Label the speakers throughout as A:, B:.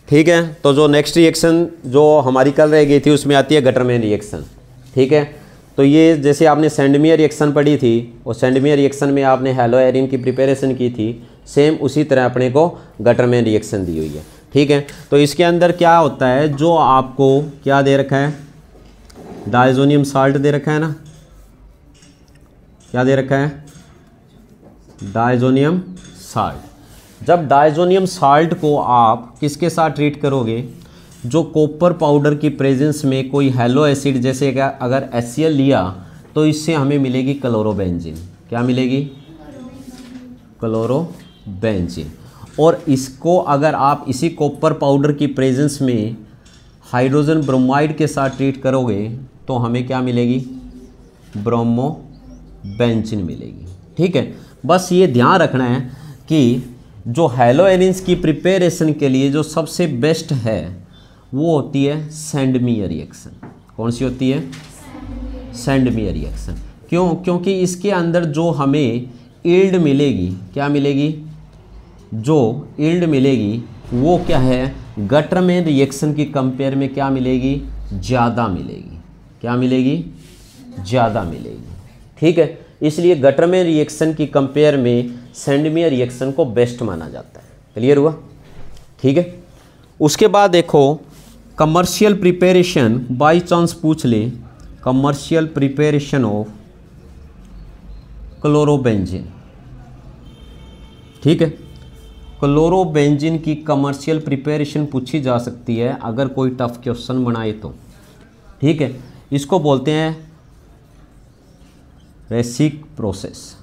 A: ठीक है। तो जो नेक्स्ट रिएक्शन जो हमारी कल रह गई थी उसमें आती है गटरमैन रिएक्शन। ठीक है, तो ये जैसे आपने सेंडमियर रिएक्शन पढ़ी थी और सेंडमियर रिएक्शन में आपने हैलो एरिन की प्रिपरेशन की थी, सेम उसी तरह अपने को गटरमैन रिएक्शन दी हुई है। ठीक है, तो इसके अंदर क्या होता है, जो आपको क्या दे रखा है, डायजोनियम साल्ट दे रखा है ना, क्या दे रखा है, डायजोनियम साल्ट। जब डायजोनियम साल्ट को आप किसके साथ ट्रीट करोगे, जो कॉपर पाउडर की प्रेजेंस में कोई हैलो एसिड जैसे कि अगर HCl लिया तो इससे हमें मिलेगी क्लोरोबेंजीन। क्या मिलेगी, क्लोरोबेंजीन। और इसको अगर आप इसी कॉपर पाउडर की प्रेजेंस में हाइड्रोजन ब्रोमाइड के साथ ट्रीट करोगे तो हमें क्या मिलेगी, ब्रोमोबेंजीन मिलेगी। ठीक है, बस ये ध्यान रखना है कि जो हैलो एरिन्स की प्रिपरेशन के लिए जो सबसे बेस्ट है वो होती है सेंडमियर रिएक्शन। कौन सी होती है, सेंडमियर रिएक्शन। क्यों, क्योंकि इसके अंदर जो हमें यील्ड मिलेगी, क्या मिलेगी, जो यील्ड मिलेगी वो क्या है, गटरमैन रिएक्शन की कंपेयर में क्या मिलेगी, ज़्यादा मिलेगी। क्या मिलेगी, ज़्यादा मिलेगी। ठीक है, इसलिए गटरमैन रिएक्शन की कंपेयर में सेंडमियर रिएक्शन को बेस्ट माना जाता है। क्लियर हुआ। ठीक है, उसके बाद देखो कमर्शियल प्रिपरेशन, बाई चांस पूछ ले, कमर्शियल प्रिपरेशन ऑफ क्लोरोबेंजीन। ठीक है, क्लोरोबेंजीन की कमर्शियल प्रिपरेशन पूछी जा सकती है अगर कोई टफ क्वेश्चन बनाए तो। ठीक है, इसको बोलते हैं रेसिक प्रोसेस।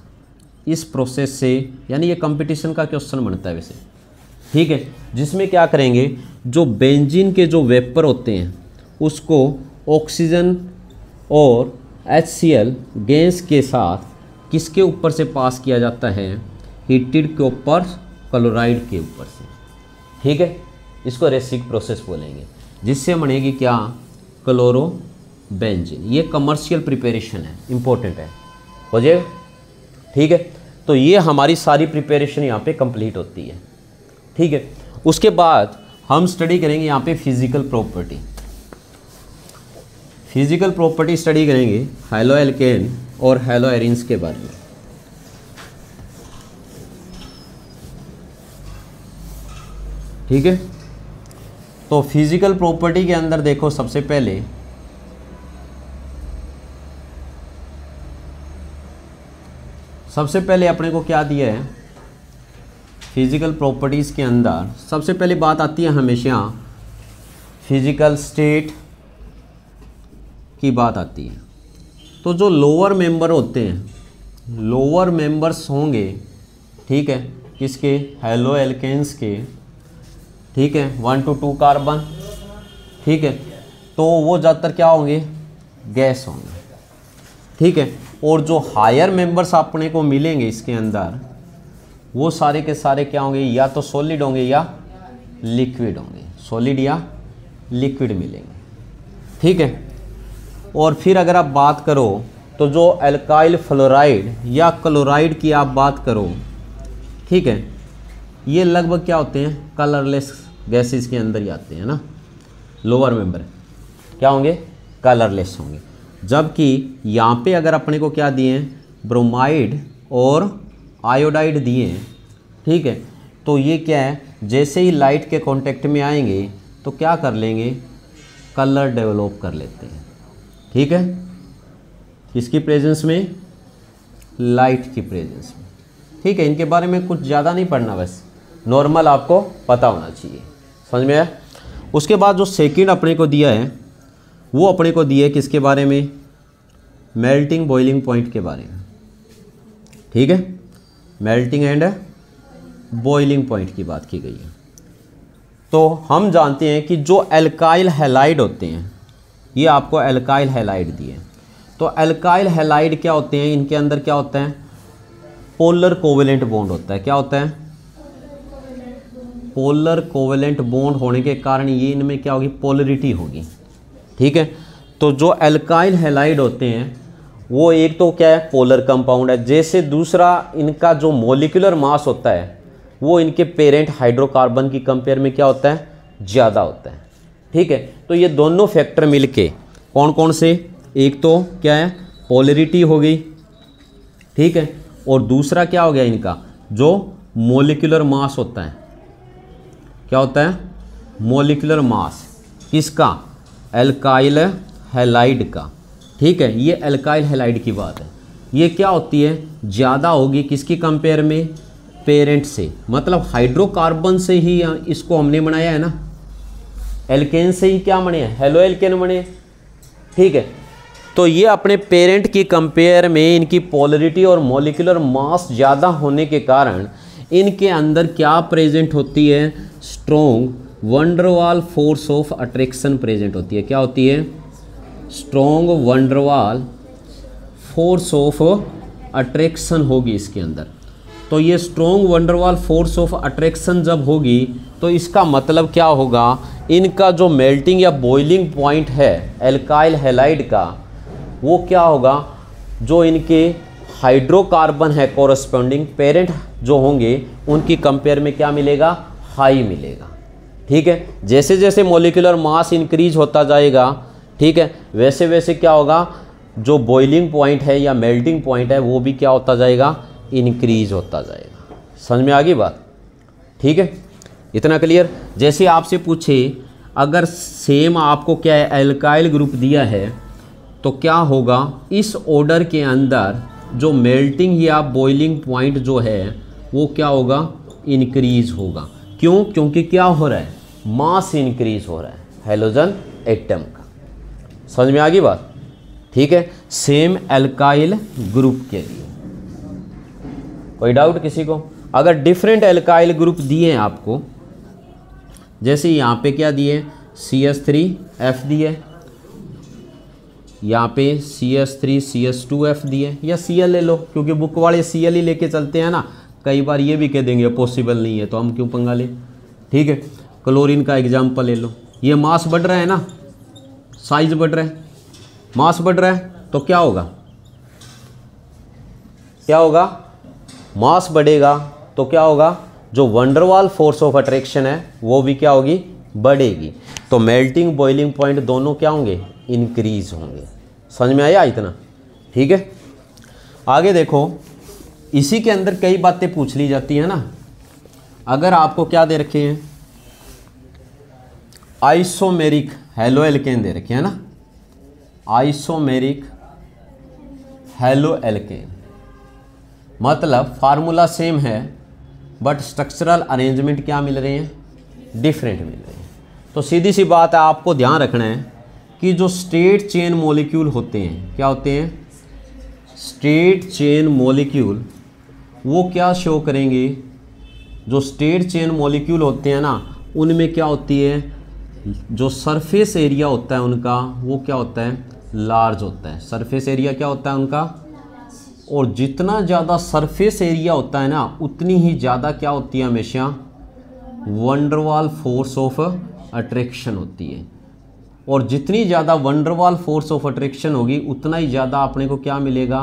A: इस प्रोसेस से यानी ये कंपटीशन का क्वेश्चन बनता है वैसे। ठीक है, जिसमें क्या करेंगे, जो बेंजीन के जो वेपर होते हैं उसको ऑक्सीजन और HCl गैस के साथ किसके ऊपर से पास किया जाता है, हीटेड के ऊपर, क्लोराइड के ऊपर से। ठीक है, इसको रेसिक प्रोसेस बोलेंगे, जिससे बनेगी क्या, क्लोरोबेंजीन। ये कमर्शियल प्रिपरेशन है, इंपॉर्टेंट है, हो जाएगा। ठीक है, तो ये हमारी सारी प्रिपरेशन यहाँ पे कंप्लीट होती है। ठीक है, उसके बाद हम स्टडी करेंगे यहाँ पे physical property. Physical property study करेंगे हैलो एल्केन और हैलो एरिन्स के बारे में। ठीक है, तो फिजिकल प्रॉपर्टी के अंदर देखो सबसे पहले अपने को क्या दिया है, फिजिकल प्रॉपर्टीज़ के अंदर सबसे पहले बात आती है हमेशा फिजिकल स्टेट की बात आती है। तो जो लोअर मेंबर होते हैं, लोअर मेंबर्स होंगे, ठीक है, किसके, हैलो एल्केन्स के। ठीक है, 1 to 2 कार्बन। ठीक है, तो वो ज़्यादातर क्या होंगे, गैस होंगे। ठीक है, और जो हायर मेंबर्स अपने को मिलेंगे इसके अंदर वो सारे के सारे क्या होंगे, या तो सॉलिड होंगे या लिक्विड होंगे, सॉलिड या लिक्विड मिलेंगे। ठीक है, और फिर अगर आप बात करो तो जो एल्काइल फ्लोराइड या क्लोराइड की आप बात करो, ठीक है, ये लगभग क्या होते हैं, कलरलेस गैसेस के अंदर ही आते हैं ना। लोअर मेंबर क्या होंगे, कलरलेस होंगे। जबकि यहाँ पे अगर अपने को क्या दिए हैं, ब्रोमाइड और आयोडाइड दिए हैं। ठीक है, तो ये क्या है, जैसे ही लाइट के कांटेक्ट में आएंगे तो क्या कर लेंगे, कलर डेवलप कर लेते हैं। ठीक है, किसकी प्रेजेंस में, लाइट की प्रेजेंस में। ठीक है, इनके बारे में कुछ ज़्यादा नहीं पढ़ना, बस नॉर्मल आपको पता होना चाहिए। समझ में आया। उसके बाद जो सेकंड अपने को दिया है वो अपने को दिया है किसके बारे में, मेल्टिंग बॉइलिंग पॉइंट के बारे में। ठीक है, मेल्टिंग एंड बॉइलिंग पॉइंट की बात की गई है। तो हम जानते हैं कि जो एल्काइल हैलाइड होते हैं, ये आपको एल्काइल हैलाइड दिए। तो एल्काइल हैलाइड क्या होते हैं, इनके अंदर क्या होता है, पोलर कोवेलेंट बॉन्ड होता है। क्या होता है, पोलर कोवेलेंट बॉन्ड होने के कारण ये इनमें क्या होगी, पोलरिटी होगी। ठीक है, तो जो एल्काइल हैलाइड होते हैं वो एक तो क्या है, पोलर कंपाउंड है। जैसे दूसरा इनका जो मॉलिक्यूलर मास होता है वो इनके पेरेंट हाइड्रोकार्बन की कंपेयर में क्या होता है, ज़्यादा होता है। ठीक है, तो ये दोनों फैक्टर मिलके कौन कौन से, एक तो क्या है पोलैरिटी हो गई, ठीक है, और दूसरा क्या हो गया इनका जो मॉलिक्यूलर मास होता है, क्या होता है मॉलिक्यूलर मास किसका, एल्काइल हैलाइड का। ठीक है, ये एल्काइल हैलाइड की बात है, ये क्या होती है ज़्यादा होगी किसकी कंपेयर में, पेरेंट से, मतलब हाइड्रोकार्बन से ही इसको हमने बनाया है ना, एल्केन से ही क्या बने हैं, हेलो एल्केन बने। ठीक है, तो ये अपने पेरेंट की कंपेयर में इनकी पोलैरिटी और मॉलिक्यूलर मास ज़्यादा होने के कारण इनके अंदर क्या प्रेजेंट होती है, strong van der Waals force of attraction present होती है। क्या होती है, strong van der Waals force of attraction होगी इसके अंदर। तो ये strong van der Waals force of attraction जब होगी तो इसका मतलब क्या होगा, इनका जो मेल्टिंग या बॉइलिंग पॉइंट है एल्काइल हैलाइड का, वो क्या होगा, जो इनके हाइड्रोकार्बन है कोरस्पॉन्डिंग पेरेंट जो होंगे उनकी कंपेयर में क्या मिलेगा, हाई मिलेगा। ठीक है, जैसे जैसे मॉलिक्यूलर मास इंक्रीज होता जाएगा, ठीक है, वैसे वैसे क्या होगा, जो बॉइलिंग पॉइंट है या मेल्टिंग पॉइंट है वो भी क्या होता जाएगा, इंक्रीज होता जाएगा। समझ में आ गई बात। ठीक है, इतना क्लियर। जैसे आपसे पूछे अगर सेम आपको क्या है एल्काइल ग्रुप दिया है तो क्या होगा, इस ऑर्डर के अंदर जो मेल्टिंग या बॉइलिंग पॉइंट जो है वो क्या होगा, इंक्रीज होगा। क्यों, क्योंकि क्या हो रहा है, मास इंक्रीज हो रहा है हैलोजन एटम का। समझ में आ गई बात। ठीक है, सेम एल्काइल ग्रुप के लिए कोई डाउट किसी को, अगर डिफरेंट एल्काइल ग्रुप दिए हैं आपको, जैसे यहाँ पे क्या दिए CH3F दिए, यहाँ पे CH3CH2F दिए, या Cl ले लो क्योंकि बुक वाले Cl ही लेके चलते हैं ना, कई बार ये भी कह देंगे पॉसिबल नहीं है तो हम क्यों पंगा लें। ठीक है, क्लोरीन का एग्जाम्पल ले लो, ये मास बढ़ रहा है ना, साइज बढ़ रहा है, मास बढ़ रहा है तो क्या होगा, क्या होगा, मास बढ़ेगा तो क्या होगा, जो वंडरवाल फोर्स ऑफ अट्रैक्शन है वो भी क्या होगी, बढ़ेगी। तो मेल्टिंग बॉइलिंग पॉइंट दोनों क्या होंगे, इंक्रीज होंगे। समझ में आया इतना। ठीक है, आगे देखो, इसी के अंदर कई बातें पूछ ली जाती हैं ना। अगर आपको क्या दे रखे हैं, आइसोमेरिक हेलो एल्केन दे रखे हैं ना, आइसोमेरिक हेलो एल्केन, मतलब फार्मूला सेम है बट स्ट्रक्चरल अरेंजमेंट क्या मिल रहे हैं, डिफरेंट मिल रहे हैं। तो सीधी सी बात है, आपको ध्यान रखना है कि जो स्ट्रेट चेन मॉलिक्यूल होते हैं, क्या होते हैं, स्ट्रेट चेन मॉलिक्यूल, वो क्या शो करेंगे, जो स्ट्रेट चेन मॉलिक्यूल होते हैं ना उनमें क्या होती है, जो सरफेस एरिया होता है उनका वो क्या होता है, लार्ज होता है। सरफेस एरिया क्या होता है उनका, और जितना ज़्यादा सरफेस एरिया होता है ना उतनी ही ज़्यादा क्या होती है, हमेशा वंडरवाल फोर्स ऑफ अट्रैक्शन होती है। और जितनी ज़्यादा वंडरवाल फोर्स ऑफ अट्रैक्शन होगी उतना ही ज़्यादा अपने को क्या मिलेगा,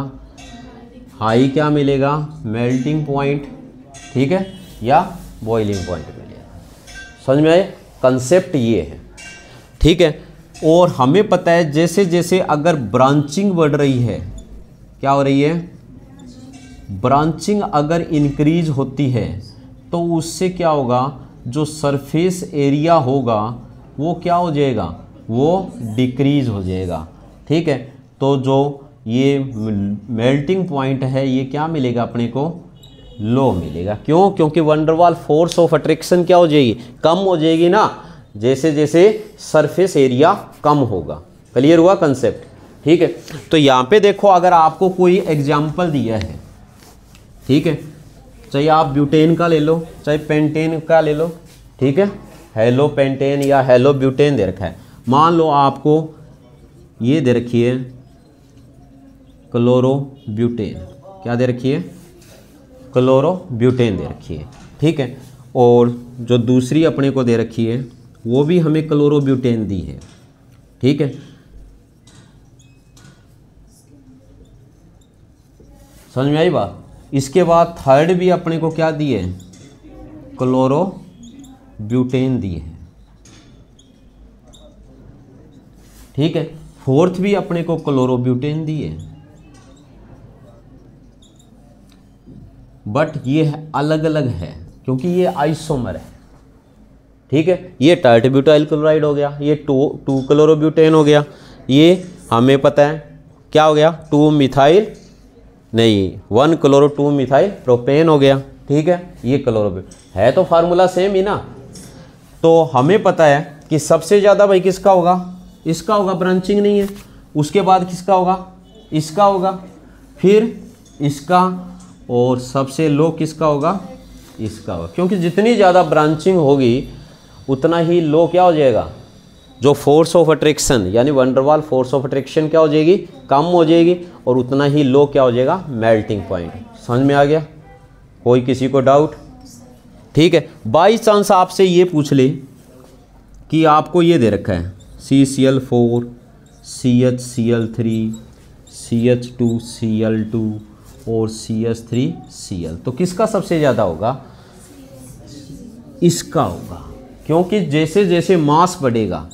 A: हाई क्या मिलेगा, मेल्टिंग पॉइंट, ठीक है, या बॉइलिंग पॉइंट मिलेगा। समझ में आए, कंसेप्ट ये है। ठीक है, और हमें पता है जैसे जैसे अगर ब्रांचिंग बढ़ रही है, क्या हो रही है, ब्रांचिंग अगर इंक्रीज होती है तो उससे क्या होगा, जो सरफेस एरिया होगा वो क्या हो जाएगा, वो डिक्रीज हो जाएगा। ठीक है, तो जो ये मेल्टिंग पॉइंट है ये क्या मिलेगा अपने को, लो मिलेगा। क्यों, क्योंकि वंडरवाल फोर्स ऑफ अट्रैक्शन क्या हो जाएगी, कम हो जाएगी ना, जैसे जैसे सरफेस एरिया कम होगा। क्लियर हुआ कंसेप्ट। ठीक है, तो यहाँ पे देखो, अगर आपको कोई एग्जाम्पल दिया है, ठीक है, चाहे आप ब्यूटेन का ले लो चाहे पेंटेन का ले लो, ठीक है, हेलो पेंटेन या हेलो ब्यूटेन दे रखा है। मान लो आपको ये दे रखी है क्लोरो ब्यूटेन, क्या दे रखी है, क्लोरो ब्यूटेन दे रखी है। ठीक है, और जो दूसरी अपने को दे रखी है वो भी हमें क्लोरो ब्यूटेन दी है। ठीक है, समझ में आई बात। इसके बाद थर्ड भी अपने को क्या दी है, क्लोरो ब्यूटेन दी है। ठीक है। फोर्थ भी अपने को क्लोरोब्यूटेन दी है, बट ये अलग अलग है क्योंकि ये आइसोमर है। ठीक है, ये टर्टब्यूटाइल क्लोराइड हो गया, ये 2 क्लोरोब्यूटेन हो गया, ये हमें पता है क्या हो गया 2 मिथाइल नहीं 1 क्लोरो 2 मिथाइल प्रोपेन हो गया। ठीक है, ये क्लोरोब्यूटेन है तो फार्मूला सेम ही ना। तो हमें पता है कि सबसे ज़्यादा भाई किसका होगा, इसका होगा, ब्रांचिंग नहीं है। उसके बाद किसका होगा, इसका होगा, फिर इसका, और सबसे लो किसका होगा, इसका होगा। क्योंकि जितनी ज़्यादा ब्रांचिंग होगी उतना ही लो क्या हो जाएगा, जो फोर्स ऑफ अट्रैक्शन यानी वंडरवाल फोर्स ऑफ अट्रैक्शन क्या हो जाएगी, कम हो जाएगी, और उतना ही लो क्या हो जाएगा, मेल्टिंग पॉइंट। समझ में आ गया, कोई किसी को डाउट? ठीक है, बाई चांस आपसे ये पूछ ले कि आपको ये दे रखा है CCl4 CHCl3 CH2Cl2 और CH3Cl, तो किसका सबसे ज़्यादा होगा, इसका होगा। क्योंकि जैसे जैसे मास बढ़ेगा,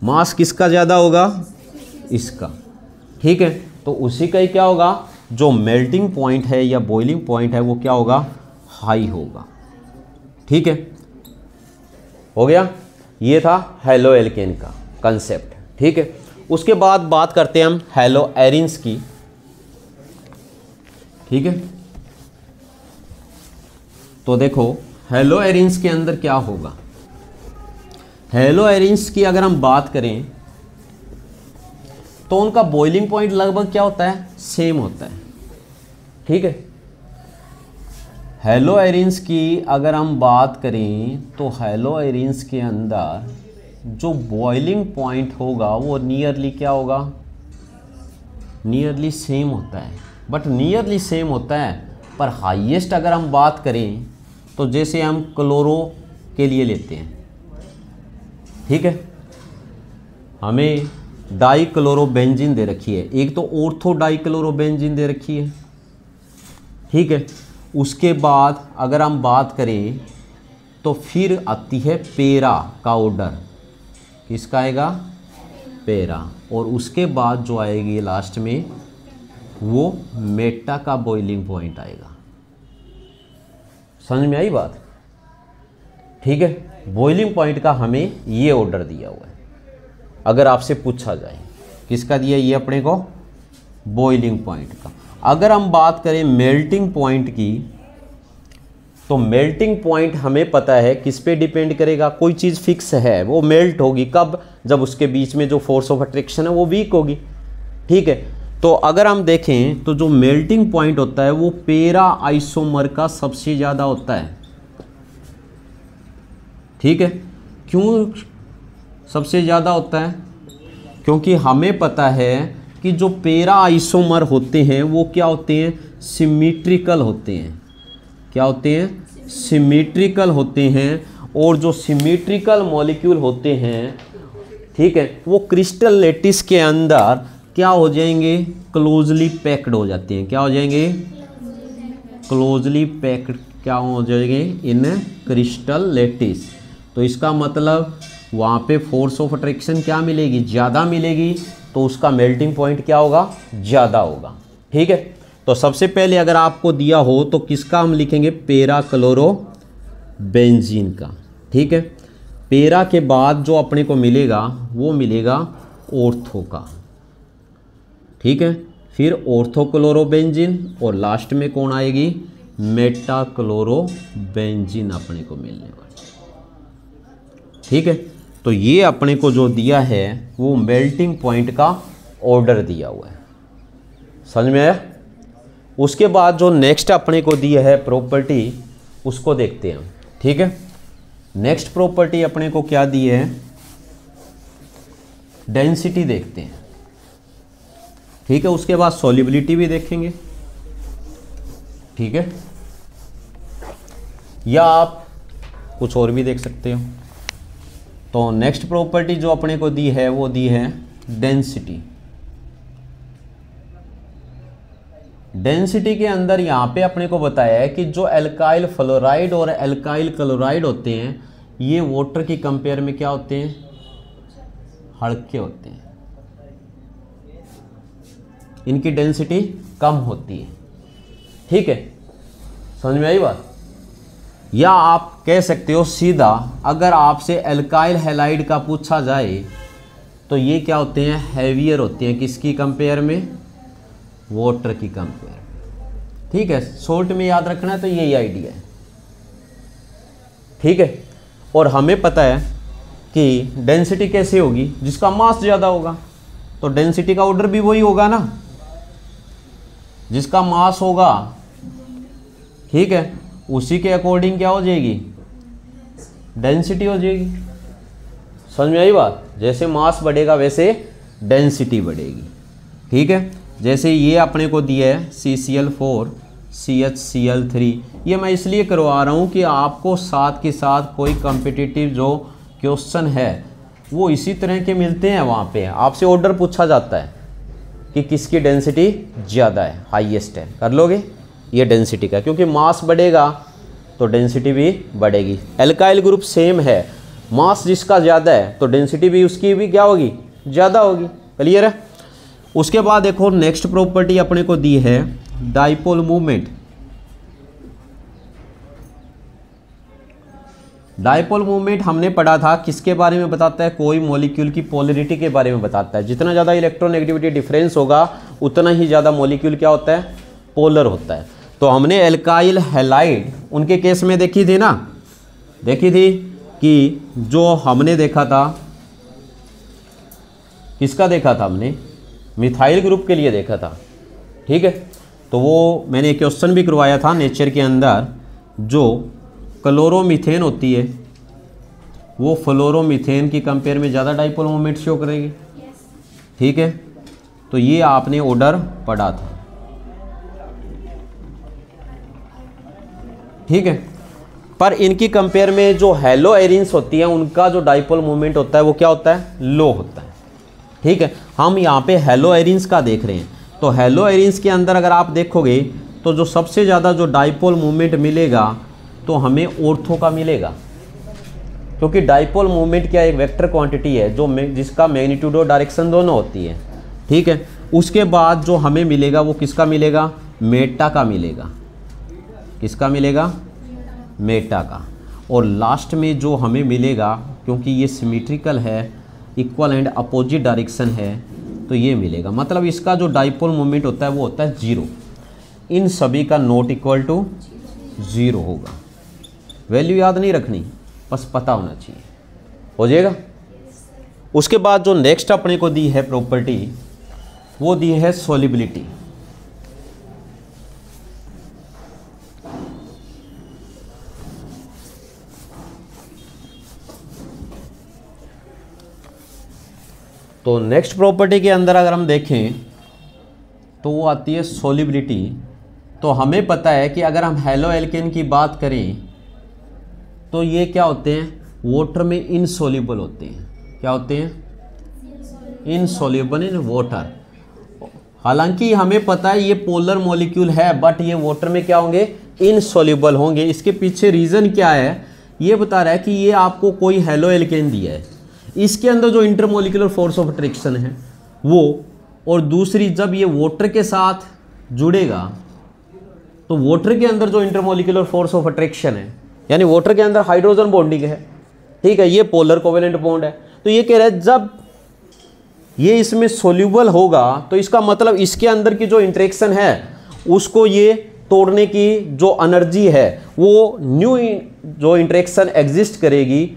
A: मास किसका ज़्यादा होगा, इसका। ठीक है, तो उसी का ही क्या होगा, जो मेल्टिंग पॉइंट है या बॉइलिंग पॉइंट है वो क्या होगा, हाई होगा। ठीक है, हो गया, ये था हेलो एल्केन का कंसेप्ट। ठीक है, उसके बाद बात करते हैं हम हेलो एरिन्स की। ठीक है, तो देखो हेलो एरिन्स के अंदर क्या होगा। हेलो एरिन्स की अगर हम बात करें तो उनका बॉइलिंग पॉइंट लगभग क्या होता है, सेम होता है। ठीक है, हेलो एरिन्स की अगर हम बात करें तो हेलो एरिन्स के अंदर जो बॉइलिंग पॉइंट होगा वो नियरली क्या होगा, नियरली सेम होता है। बट नियरली सेम होता है, पर हाईएस्ट अगर हम बात करें तो जैसे हम क्लोरो के लिए लेते हैं। ठीक है, हमें डाइक्लोरोबेंजीन दे रखी है, एक तो ऑर्थो डाइक्लोरोबेंजीन दे रखी है। ठीक है, उसके बाद अगर हम बात करें तो फिर आती है पेरा का ऑर्डर, किसका आएगा, पेरा, और उसके बाद जो आएगी लास्ट में वो मेटा का बॉइलिंग पॉइंट आएगा। समझ में आई बात? ठीक है, बॉइलिंग पॉइंट का हमें ये ऑर्डर दिया हुआ है। अगर आपसे पूछा जाए किसका दिया, ये अपने को बॉइलिंग पॉइंट का। अगर हम बात करें मेल्टिंग पॉइंट की, तो मेल्टिंग पॉइंट हमें पता है किस पे डिपेंड करेगा, कोई चीज़ फिक्स है, वो मेल्ट होगी कब, जब उसके बीच में जो फोर्स ऑफ अट्रैक्शन है वो वीक होगी। ठीक है, तो अगर हम देखें तो जो मेल्टिंग पॉइंट होता है वो पेरा आइसोमर का सबसे ज़्यादा होता है। ठीक है, क्यों सबसे ज़्यादा होता है, क्योंकि हमें पता है कि जो पेरा आइसोमर होते हैं वो क्या होते हैं, सिमेट्रिकल होते हैं। क्या होते हैं, सिमेट्रिकल होते हैं, और जो सिमेट्रिकल मॉलिक्यूल होते हैं, ठीक है, वो क्रिस्टल लेटिस के अंदर क्या हो जाएंगे, क्लोजली पैक्ड हो जाते हैं। क्या हो जाएंगे, क्लोजली पैक्ड क्या हो जाएंगे इन क्रिस्टल लेटिस। तो इसका मतलब वहाँ पे फोर्स ऑफ अट्रैक्शन क्या मिलेगी, ज़्यादा मिलेगी, तो उसका मेल्टिंग पॉइंट क्या होगा, ज़्यादा होगा। ठीक है, तो सबसे पहले अगर आपको दिया हो तो किसका हम लिखेंगे, पेरा क्लोरो बेंजीन का। ठीक है, पेरा के बाद जो अपने को मिलेगा वो मिलेगा ऑर्थो का। ठीक है, फिर ऑर्थो क्लोरोबेंजीन, और लास्ट में कौन आएगी, मेटा क्लोरोबेंजीन अपने को मिलने वाली। ठीक है, तो ये अपने को जो दिया है वो मेल्टिंग पॉइंट का ऑर्डर दिया हुआ है। समझ में आया? उसके बाद जो नेक्स्ट अपने को दिया है प्रॉपर्टी उसको देखते हैं। ठीक है, नेक्स्ट प्रॉपर्टी अपने को क्या दी है, डेंसिटी देखते हैं। ठीक है, उसके बाद सॉल्युबिलिटी भी देखेंगे। ठीक है, या आप कुछ और भी देख सकते हो। तो नेक्स्ट प्रॉपर्टी जो अपने को दी है वो दी है डेंसिटी। डेंसिटी के अंदर यहाँ पे अपने को बताया है कि जो एल्काइल फ्लोराइड और एल्काइल क्लोराइड होते हैं ये वाटर की कंपेयर में क्या होते हैं, हल्के होते हैं, इनकी डेंसिटी कम होती है। ठीक है, समझ में आई बात। या आप कह सकते हो सीधा, अगर आपसे एल्काइल हैलाइड का पूछा जाए तो ये क्या होते हैं, हैवियर होते हैं, किसकी कंपेयर में, वाटर की कंपेयर। ठीक है, शॉर्ट में याद रखना है तो यही आइडिया है। ठीक है, और हमें पता है कि डेंसिटी कैसे होगी, जिसका मास ज़्यादा होगा तो डेंसिटी का ऑर्डर भी वही होगा ना, जिसका मास होगा। ठीक है, उसी के अकॉर्डिंग क्या हो जाएगी, डेंसिटी हो जाएगी। समझ में आई बात। जैसे मास बढ़ेगा वैसे डेंसिटी बढ़ेगी। ठीक है, जैसे ये अपने को दिया है CCl4 CHCl3, ये मैं इसलिए करवा रहा हूँ कि आपको साथ के साथ कोई कॉम्पिटिटिव जो क्वेश्चन है वो इसी तरह के मिलते हैं, वहाँ पे आपसे ऑर्डर पूछा जाता है कि किसकी डेंसिटी ज़्यादा है, हाईएस्ट है, कर लोगे ये डेंसिटी का, क्योंकि मास बढ़ेगा तो डेंसिटी भी बढ़ेगी। एल्काइल ग्रुप सेम है, मास जिसका ज़्यादा है तो डेंसिटी भी उसकी भी क्या होगी, ज़्यादा होगी। क्लियर है। उसके बाद देखो नेक्स्ट प्रॉपर्टी अपने को दी है डाइपोल मूवमेंट। डाइपोल मूवमेंट हमने पढ़ा था, किसके बारे में बताता है, कोई मॉलिक्यूल की पोलरिटी के बारे में बताता है। जितना ज़्यादा इलेक्ट्रोनेगेटिविटी डिफरेंस होगा उतना ही ज़्यादा मॉलिक्यूल क्या होता है, पोलर होता है। तो हमने एल्काइल हैलाइड उनके केस में देखी थी ना, देखी थी कि जो हमने देखा था, किसका देखा था हमने, मिथाइल ग्रुप के लिए देखा था। ठीक है, तो वो मैंने एक क्वेश्चन भी करवाया था नेचर के अंदर, जो क्लोरोमीथेन होती है वो फ्लोरोमीथेन की कंपेयर में ज़्यादा डाइपोल मोमेंट शो करेगी। ठीक है, तो ये आपने ऑर्डर पढ़ा था। ठीक है, पर इनकी कंपेयर में जो हेलो एरिन्स होती हैं उनका जो डाइपोल मोमेंट होता है वो क्या होता है, लो होता है। ठीक है, हम यहाँ पे हेलो एरिन्स का देख रहे हैं, तो हेलो एरिन्स के अंदर अगर आप देखोगे तो जो सबसे ज़्यादा जो डाइपोल मोमेंट मिलेगा तो हमें ऑर्थो का मिलेगा, क्योंकि डाइपोल मोमेंट क्या एक वेक्टर क्वांटिटी है जो जिसका मैग्नीट्यूड और डायरेक्शन दोनों होती है। ठीक है, उसके बाद जो हमें मिलेगा वो किसका मिलेगा, मेटा का मिलेगा। किसका मिलेगा, मेटा का। और लास्ट में जो हमें मिलेगा, क्योंकि ये सिमेट्रिकल है, इक्वल एंड अपोजिट डायरेक्शन है, तो ये मिलेगा। मतलब इसका जो डाइपोल मोमेंट होता है वो होता है 0। इन सभी का नॉट इक्वल टू 0 होगा। वैल्यू याद नहीं रखनी, बस पता होना चाहिए, हो जाएगा। उसके बाद जो नेक्स्ट अपने को दी है प्रॉपर्टी वो दी है सॉल्युबिलिटी। तो नेक्स्ट प्रॉपर्टी के अंदर अगर हम देखें तो वो आती है सॉल्युबिलिटी। तो हमें पता है कि अगर हम हेलो एल्केन की बात करें तो ये क्या होते हैं, वाटर में इनसॉल्युबल होते हैं। क्या होते हैं, इनसॉल्युबल इन वाटर। हालांकि हमें पता है ये पोलर मॉलिक्यूल है, बट ये वाटर में क्या होंगे, इनसॉल्युबल होंगे। इसके पीछे रीज़न क्या है, ये बता रहा है कि ये आपको कोई हेलो एल्केन दिया है, इसके अंदर जो इंटरमोलिकुलर फोर्स ऑफ अट्रैक्शन है वो, और दूसरी जब ये वाटर के साथ जुड़ेगा तो वाटर के अंदर जो इंटरमोलिकुलर फोर्स ऑफ अट्रैक्शन है, यानी वाटर के अंदर हाइड्रोजन बॉन्डिंग है। ठीक है, ये पोलर कोवेलेंट बॉन्ड है। तो ये कह रहा है जब ये इसमें सोल्यूबल होगा तो इसका मतलब इसके अंदर की जो इंटरेक्शन है उसको ये तोड़ने की जो एनर्जी है वो न्यू जो इंटरेक्शन एग्जिस्ट करेगी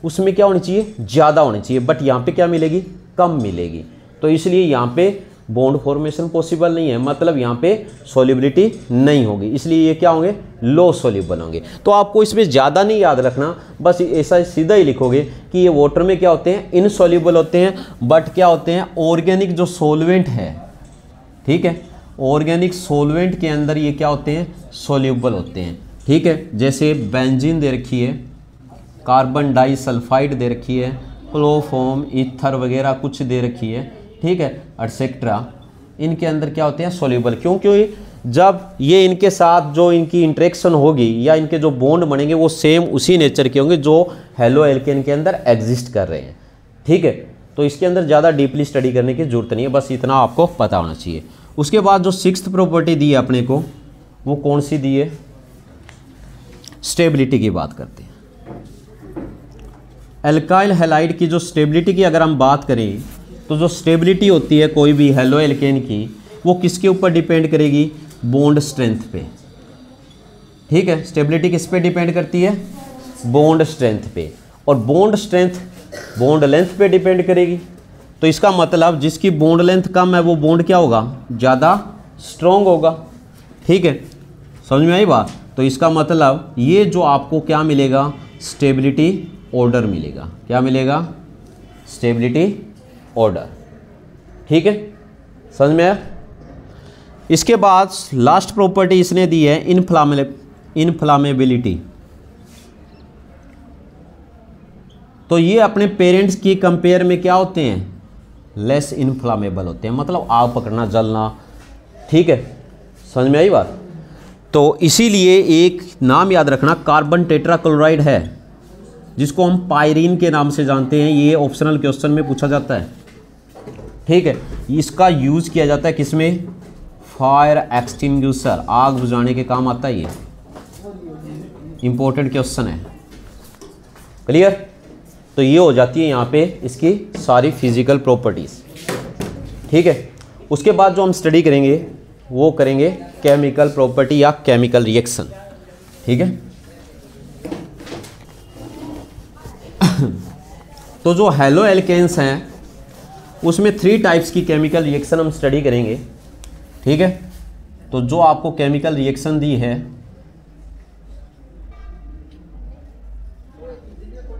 A: उसमें क्या होनी चाहिए, ज़्यादा होनी चाहिए। बट यहाँ पे क्या मिलेगी, कम मिलेगी। तो इसलिए यहाँ पे बॉन्ड फॉर्मेशन पॉसिबल नहीं है, मतलब यहाँ पे सॉल्युबिलिटी नहीं होगी, इसलिए ये क्या होंगे, लो सॉल्युबल होंगे। तो आपको इसमें ज़्यादा नहीं याद रखना, बस ऐसा सीधा ही लिखोगे कि ये वाटर में क्या होते हैं, इनसॉल्युबल होते हैं, बट क्या होते हैं, ऑर्गेनिक जो सॉल्वेंट है, ठीक है, ऑर्गेनिक सॉल्वेंट के अंदर ये क्या होते हैं, सॉल्युबल होते हैं। ठीक है, जैसे बेंजीन दे रखी है, कार्बन डाइसल्फाइड दे रखी है, क्लोरोफॉर्म, ईथर वगैरह कुछ दे रखी है, ठीक है, एटसेट्रा। इनके अंदर क्या होते हैं, सॉल्युबल। क्योंकि जब ये इनके साथ जो इनकी इंटरेक्शन होगी या इनके जो बॉन्ड बनेंगे वो सेम उसी नेचर के होंगे जो हेलो एल्केन के अंदर एग्जिस्ट कर रहे हैं। ठीक है, तो इसके अंदर ज़्यादा डीपली स्टडी करने की ज़रूरत नहीं है, बस इतना आपको पता होना चाहिए। उसके बाद जो 6th प्रॉपर्टी दी है अपने को, वो कौन सी दी है? स्टेबिलिटी की बात करते हैं। एल्काइल हैलाइड की जो स्टेबिलिटी की अगर हम बात करें, तो जो स्टेबिलिटी होती है कोई भी हेलो एल्केन की, वो किसके ऊपर डिपेंड करेगी? बॉन्ड स्ट्रेंथ पे। ठीक है, स्टेबिलिटी किस पे डिपेंड करती है? बॉन्ड स्ट्रेंथ पे। और बॉन्ड स्ट्रेंथ बॉन्ड लेंथ पे डिपेंड करेगी। तो इसका मतलब जिसकी बॉन्ड लेंथ कम है वो बॉन्ड क्या होगा? ज़्यादा स्ट्रॉन्ग होगा। ठीक है, समझ में आई बात? तो इसका मतलब ये जो आपको क्या मिलेगा? स्टेबिलिटी ऑर्डर मिलेगा। क्या मिलेगा? Stability order. ठीक है, समझ में आया? इसके बाद लास्ट प्रॉपर्टी इसने दी है इनफ्लामेबिलिटी। तो ये अपने पेरेंट्स की कंपेयर में क्या होते हैं? लेस इनफ्लामेबल होते हैं, मतलब आग पकड़ना, जलना। ठीक है, समझ में आई बात? तो इसीलिए एक नाम याद रखना, कार्बन टेट्राक्लोराइड है जिसको हम पायरीन के नाम से जानते हैं। ये ऑप्शनल क्वेश्चन में पूछा जाता है। ठीक है, इसका यूज़ किया जाता है किसमें? फायर एक्सटिंग्विशर, आग बुझाने के काम आता है। ये इंपॉर्टेंट क्वेश्चन है। क्लियर? तो ये हो जाती है यहाँ पे इसकी सारी फिजिकल प्रॉपर्टीज़। ठीक है, उसके बाद जो हम स्टडी करेंगे वो करेंगे केमिकल प्रॉपर्टी या केमिकल रिएक्शन। ठीक है, तो जो हेलो एल्केन्स हैं उसमें 3 टाइप्स की केमिकल रिएक्शन हम स्टडी करेंगे। ठीक है, तो जो आपको केमिकल रिएक्शन दी है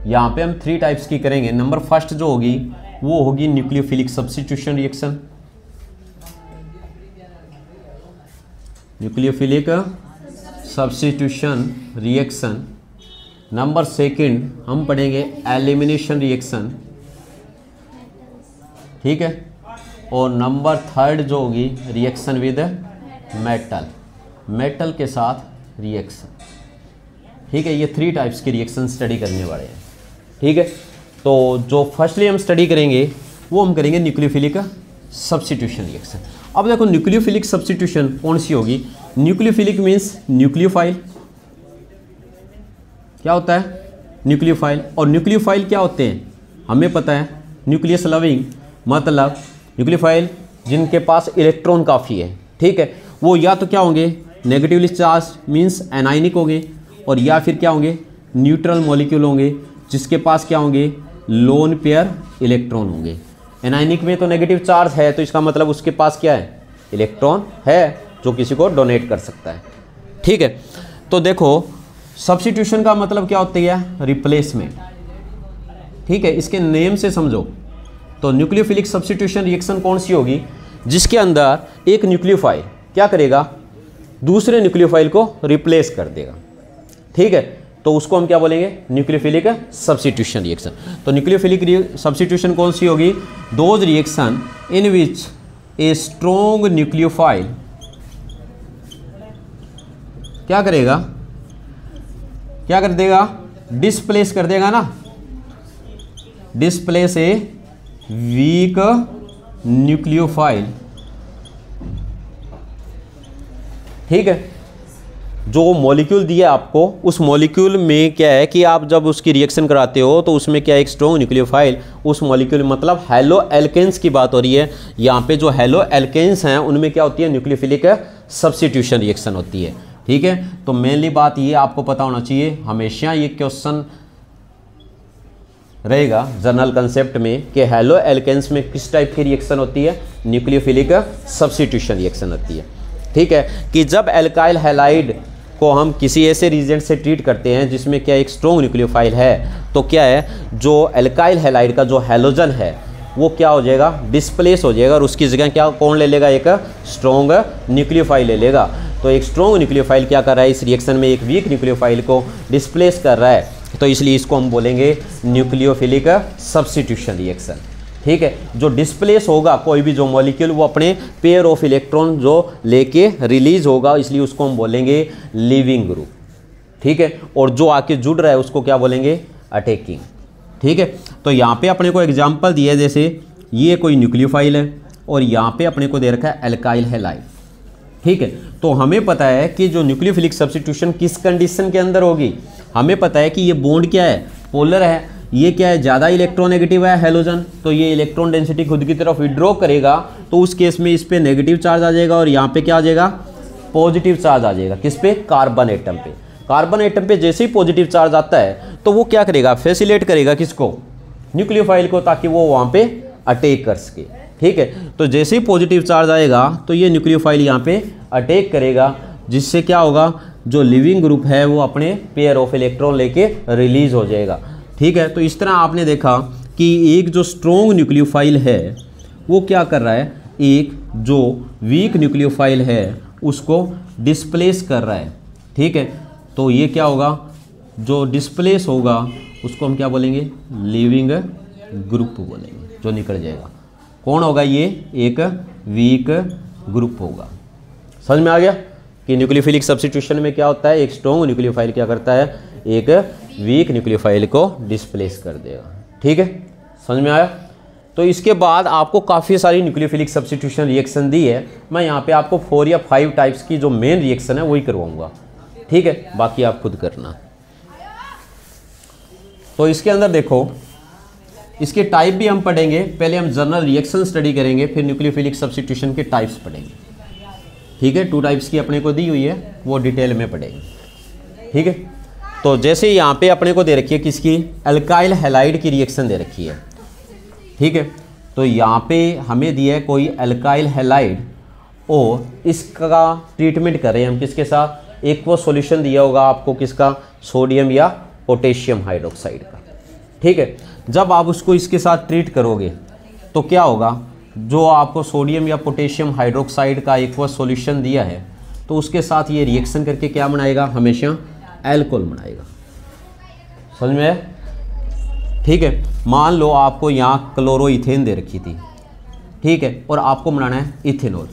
A: यहाँ पे हम 3 टाइप्स की करेंगे। नंबर फर्स्ट जो होगी वो होगी nucleophilic substitution reaction. Nucleophilic substitution reaction. Number second हम पढ़ेंगे एलिमिनेशन रिएक्शन। ठीक है, और नंबर थर्ड जो होगी रिएक्शन विद मेटल, मेटल के साथ रिएक्शन। ठीक है, ये 3 टाइप्स की रिएक्शन स्टडी करने वाले हैं। ठीक है, तो जो फर्स्टली हम स्टडी करेंगे वो हम करेंगे न्यूक्लियोफिलिक सब्स्टिट्यूशन रिएक्शन। अब देखो न्यूक्लियोफिलिक सब्स्टिट्यूशन कौन सी होगी? Nucleophilic means nucleophile. क्या होता है? न्यूक्लियोफाइल। और न्यूक्लियोफाइल क्या होते हैं? हमें पता है, न्यूक्लियस लविंग, मतलब न्यूक्लियोफाइल जिनके पास इलेक्ट्रॉन काफ़ी है। ठीक है, वो या तो क्या होंगे? नेगेटिवली चार्ज मीन्स एनाइनिक होंगे, और या फिर क्या होंगे? न्यूट्रल मॉलिक्यूल होंगे जिसके पास क्या होंगे? लोन पेयर इलेक्ट्रॉन होंगे। एनाइनिक में तो नेगेटिव चार्ज है, तो इसका मतलब उसके पास क्या है? इलेक्ट्रॉन है जो किसी को डोनेट कर सकता है। ठीक है, तो देखो सब्स्टिट्यूशन का मतलब क्या होती है? रिप्लेसमेंट। ठीक है, इसके नेम से समझो। तो न्यूक्लियोफिलिक सब्स्टिट्यूशन रिएक्शन कौन सी होगी? जिसके अंदर एक न्यूक्लियोफाइल क्या करेगा? दूसरे न्यूक्लियोफाइल को रिप्लेस कर देगा। ठीक है, तो उसको हम क्या बोलेंगे? Nucleophilic substitution reaction. तो न्यूक्लियोफिलिक सब्स्टिट्यूशन कौन सी होगी? Those reaction in which a strong nucleophile क्या करेगा? क्या कर देगा? डिस्प्लेस कर देगा ना, डिस्प्लेस ए वीक न्यूक्लियोफाइल। ठीक है, जो मॉलिक्यूल दिया आपको, उस मॉलिक्यूल में क्या है कि आप जब उसकी रिएक्शन कराते हो तो उसमें क्या है? एक स्ट्रॉन्ग न्यूक्लियोफाइल। उस मॉलिक्यूल मतलब हेलो एल्केन्स की बात हो रही है यहाँ पे। जो हेलो एल्केन्स हैं उनमें क्या होती है? न्यूक्लियोफिलिक सब्स्टिट्यूशन रिएक्शन होती है। ठीक है, तो मेनली बात ये आपको पता होना चाहिए, हमेशा ये क्वेश्चन रहेगा जनरल कंसेप्ट में कि हेलो एल्केन्स में किस टाइप की रिएक्शन होती है? न्यूक्लियोफिलिक सब्स्टिट्यूशन रिएक्शन होती है। ठीक है, कि जब एल्काइल हैलाइड को हम किसी ऐसे रीजेंट से ट्रीट करते हैं जिसमें क्या एक स्ट्रॉन्ग न्यूक्लियोफाइल है, तो क्या है? जो एल्काइल हैलाइड का जो हैलोजन है वो क्या हो जाएगा? डिस्प्लेस हो जाएगा, और उसकी जगह क्या कौन ले लेगा? एक स्ट्रॉन्ग न्यूक्लियोफाइल ले लेगा। तो एक स्ट्रॉन्ग न्यूक्लियोफाइल क्या कर रहा है? इस रिएक्शन में एक वीक न्यूक्लियोफाइल को डिस्प्लेस कर रहा है, तो इसलिए इसको हम बोलेंगे न्यूक्लियोफिलिक सब्स्टिट्यूशन रिएक्शन। ठीक है, जो डिस्प्लेस होगा कोई भी जो मॉलिक्यूल, वो अपने पेयर ऑफ इलेक्ट्रॉन जो लेके रिलीज होगा, इसलिए उसको हम बोलेंगे लीविंग ग्रुप। ठीक है, और जो आके जुड़ रहा है उसको क्या बोलेंगे? अटैकिंग। ठीक है। तो यहाँ पे अपने को एग्जाम्पल दिया है, जैसे ये कोई न्यूक्लियोफाइल है और यहाँ पे अपने को दे रखा है एल्काइल हैलाइड। ठीक है, तो हमें पता है कि जो न्यूक्लियोफिलिक सब्स्टिट्यूशन किस कंडीशन के अंदर होगी, हमें पता है कि ये बॉन्ड क्या है, पोलर है, ये क्या है, ज़्यादा इलेक्ट्रोनेगेटिव है हैलोजन, तो ये इलेक्ट्रॉन डेंसिटी खुद की तरफ विड्रॉ करेगा, तो उस केस में इस पे नेगेटिव चार्ज आ जाएगा और यहाँ पे क्या आ जाएगा, पॉजिटिव चार्ज आ जाएगा। किस पे, कार्बन एटम पे। कार्बन एटम पे जैसे ही पॉजिटिव चार्ज आता है तो वो क्या करेगा, फैसिलिटेट करेगा किसको, न्यूक्लियोफाइल को, ताकि वो वहाँ पे अटैक कर सके। ठीक है, तो जैसे ही पॉजिटिव चार्ज आएगा तो ये न्यूक्लियोफाइल यहाँ पे अटैक करेगा, जिससे क्या होगा, जो लिविंग ग्रुप है वो अपने पेयर ऑफ इलेक्ट्रॉन लेके रिलीज हो जाएगा। ठीक है, तो इस तरह आपने देखा कि एक जो स्ट्रॉन्ग न्यूक्लियोफाइल है वो क्या कर रहा है, एक जो वीक न्यूक्लियोफाइल है उसको डिस्प्लेस कर रहा है। ठीक है, तो ये क्या होगा, जो डिस्प्लेस होगा उसको हम क्या बोलेंगे, लिविंग ग्रुप बोलेंगे, जो निकल जाएगा। कौन होगा ये, एक वीक ग्रुप होगा। समझ में आ गया कि न्यूक्लियोफिलिक सब्स्टिट्यूशन में क्या होता है, एक स्ट्रॉन्ग न्यूक्लियोफाइल क्या करता है, एक वीक न्यूक्लियोफाइल को डिस्प्लेस कर देगा। ठीक है, समझ में आया। तो इसके बाद आपको काफ़ी सारी न्यूक्लियोफिलिक सब्स्टिट्यूशन रिएक्शन दी है, मैं यहाँ पे आपको 4 या 5 टाइप्स की जो मेन रिएक्शन है वही करवाऊंगा। ठीक है, बाकी आप खुद करना। तो इसके अंदर देखो, इसके टाइप भी हम पढ़ेंगे, पहले हम जनरल रिएक्शन स्टडी करेंगे, फिर न्यूक्लियोफिलिक सब्स्टिट्यूशन के टाइप्स पढ़ेंगे। ठीक है, 2 टाइप्स की अपने को दी हुई है, वो डिटेल में पढ़ेंगे। ठीक है, तो जैसे यहाँ पे अपने को दे रखी है किसकी, अल्काइल हैलाइड की रिएक्शन दे रखी है। ठीक है, तो यहाँ पे हमें दिया है कोई अल्काइल हैलाइड और इसका ट्रीटमेंट कर रहे हैं हम किसके साथ, एक वो सॉल्यूशन दिया होगा आपको किसका, सोडियम या पोटेशियम हाइड्रोक्साइड का। ठीक है, जब आप उसको इसके साथ ट्रीट करोगे तो क्या होगा, जो आपको सोडियम या पोटेशियम हाइड्रोक्साइड का एक वो सॉल्यूशन दिया है तो उसके साथ ये रिएक्शन करके क्या बनाएगा, हमेशा एल्कोहल बनाएगा। समझ में आया। ठीक है, मान लो आपको यहाँ क्लोरोइथेन दे रखी थी, ठीक है, और आपको बनाना है इथेनॉल।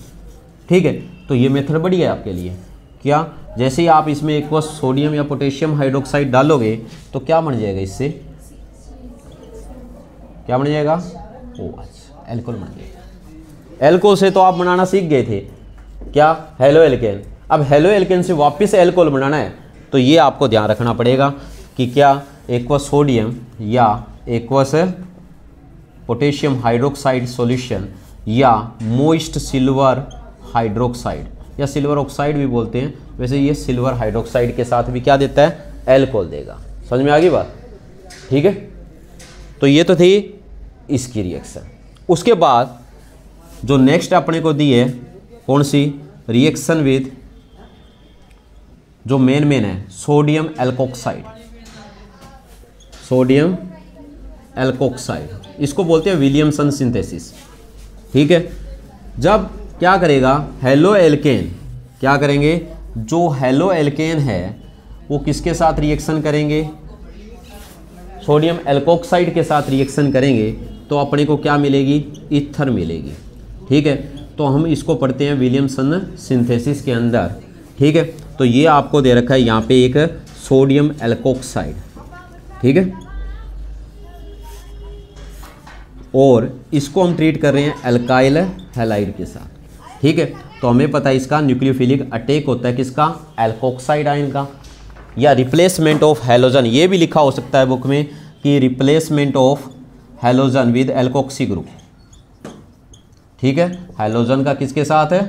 A: ठीक है, तो ये मेथड बढ़िया है आपके लिए। क्या, जैसे ही आप इसमें एक वो सोडियम या पोटेशियम हाइड्रोक्साइड डालोगे तो क्या बन जाएगा, इससे क्या बन जाएगा, अच्छा, एल्कोहल बन जाएगा। एल्कोहल से तो आप बनाना सीख गए थे, क्या, हेलो एल्केन। अब हेलो एल्केन से वापस एल्कोहल बनाना है तो ये आपको ध्यान रखना पड़ेगा कि क्या, एक्वस सोडियम या एक्वस पोटेशियम हाइड्रोक्साइड सॉल्यूशन या मोइस्ट सिल्वर हाइड्रोक्साइड या सिल्वर ऑक्साइड भी बोलते हैं, वैसे ये सिल्वर हाइड्रोक्साइड के साथ भी क्या देता है, एल्कोहल देगा। समझ में आ गई बात। ठीक है, तो ये तो थी इसकी रिएक्शन। उसके बाद जो नेक्स्ट अपने को दी है कौन सी, रिएक्शन विद जो मेन है सोडियम एल्कोक्साइड। सोडियम एल्कोक्साइड, इसको बोलते हैं विलियमसन सिंथेसिस। ठीक है, जब क्या करेगा, हेलो एल्केन, क्या करेंगे, जो हेलो एल्केन है वो किसके साथ रिएक्शन करेंगे, सोडियम एल्कोक्साइड के साथ रिएक्शन करेंगे तो अपने को क्या मिलेगी, ईथर मिलेगी। ठीक है, तो हम इसको पढ़ते हैं विलियमसन सिंथेसिस के अंदर। ठीक है, तो ये आपको दे रखा है यहाँ पे एक सोडियम एल्कोक्साइड। ठीक है, और इसको हम ट्रीट कर रहे हैं अल्काइल हैलाइड के साथ। ठीक है, तो हमें पता है इसका न्यूक्लियोफिलिक अटैक होता है किसका, एल्कोक्साइड आयन का, या रिप्लेसमेंट ऑफ हैलोजन, ये भी लिखा हो सकता है बुक में कि replacement of halogen with alkoxy group. ठीक है, हैलोजन का किसके साथ है,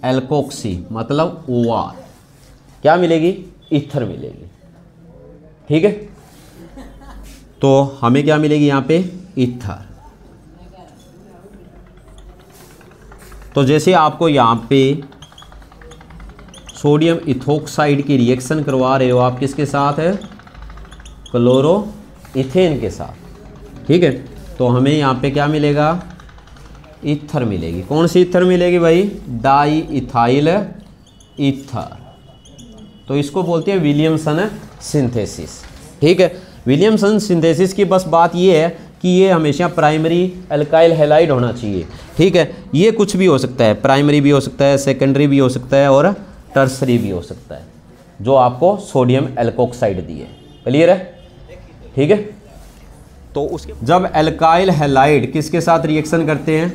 A: एल्कोक्सी, मतलब OR, क्या मिलेगी, ईथर मिलेगी। ठीक है, तो हमें क्या मिलेगी यहाँ पे, ईथर। तो जैसे आपको यहाँ पे सोडियम इथोक्साइड की रिएक्शन करवा रहे हो आप किसके साथ है, क्लोरोइथेन के साथ। ठीक है, तो हमें यहाँ पे क्या मिलेगा, ईथर मिलेगी। कौन सी ईथर मिलेगी भाई, डाई इथाइल ईथर। तो इसको बोलते हैं विलियमसन सिंथेसिस। ठीक है, विलियमसन सिंथेसिस की बस बात ये है कि ये हमेशा प्राइमरी अल्काइल हैलाइड होना चाहिए। ठीक है, ये कुछ भी हो सकता है, प्राइमरी भी हो सकता है, सेकेंडरी भी हो सकता है और टर्सरी भी हो सकता है, जो आपको सोडियम एल्कोक्साइड दी है। क्लियर है। ठीक है, तो उसके जब एल्काइल हैलाइड किसके साथ रिएक्शन करते हैं,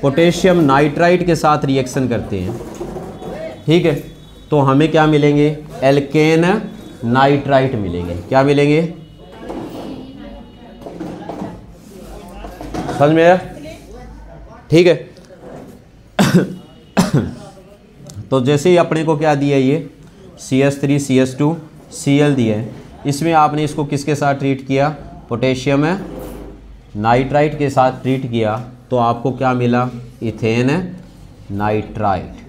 A: पोटेशियम नाइट्राइट के साथ रिएक्शन करते हैं, ठीक है, तो हमें क्या मिलेंगे, एल्केन नाइट्राइट मिलेंगे। क्या मिलेंगे, समझ में आया, ठीक है। तो जैसे ही अपने को क्या दिया, ये CH3 CH2 Cl दिया है, इसमें आपने इसको किसके साथ ट्रीट किया, पोटेशियम नाइट्राइट के साथ ट्रीट किया, तो आपको क्या मिला, इथेन नाइट्राइट,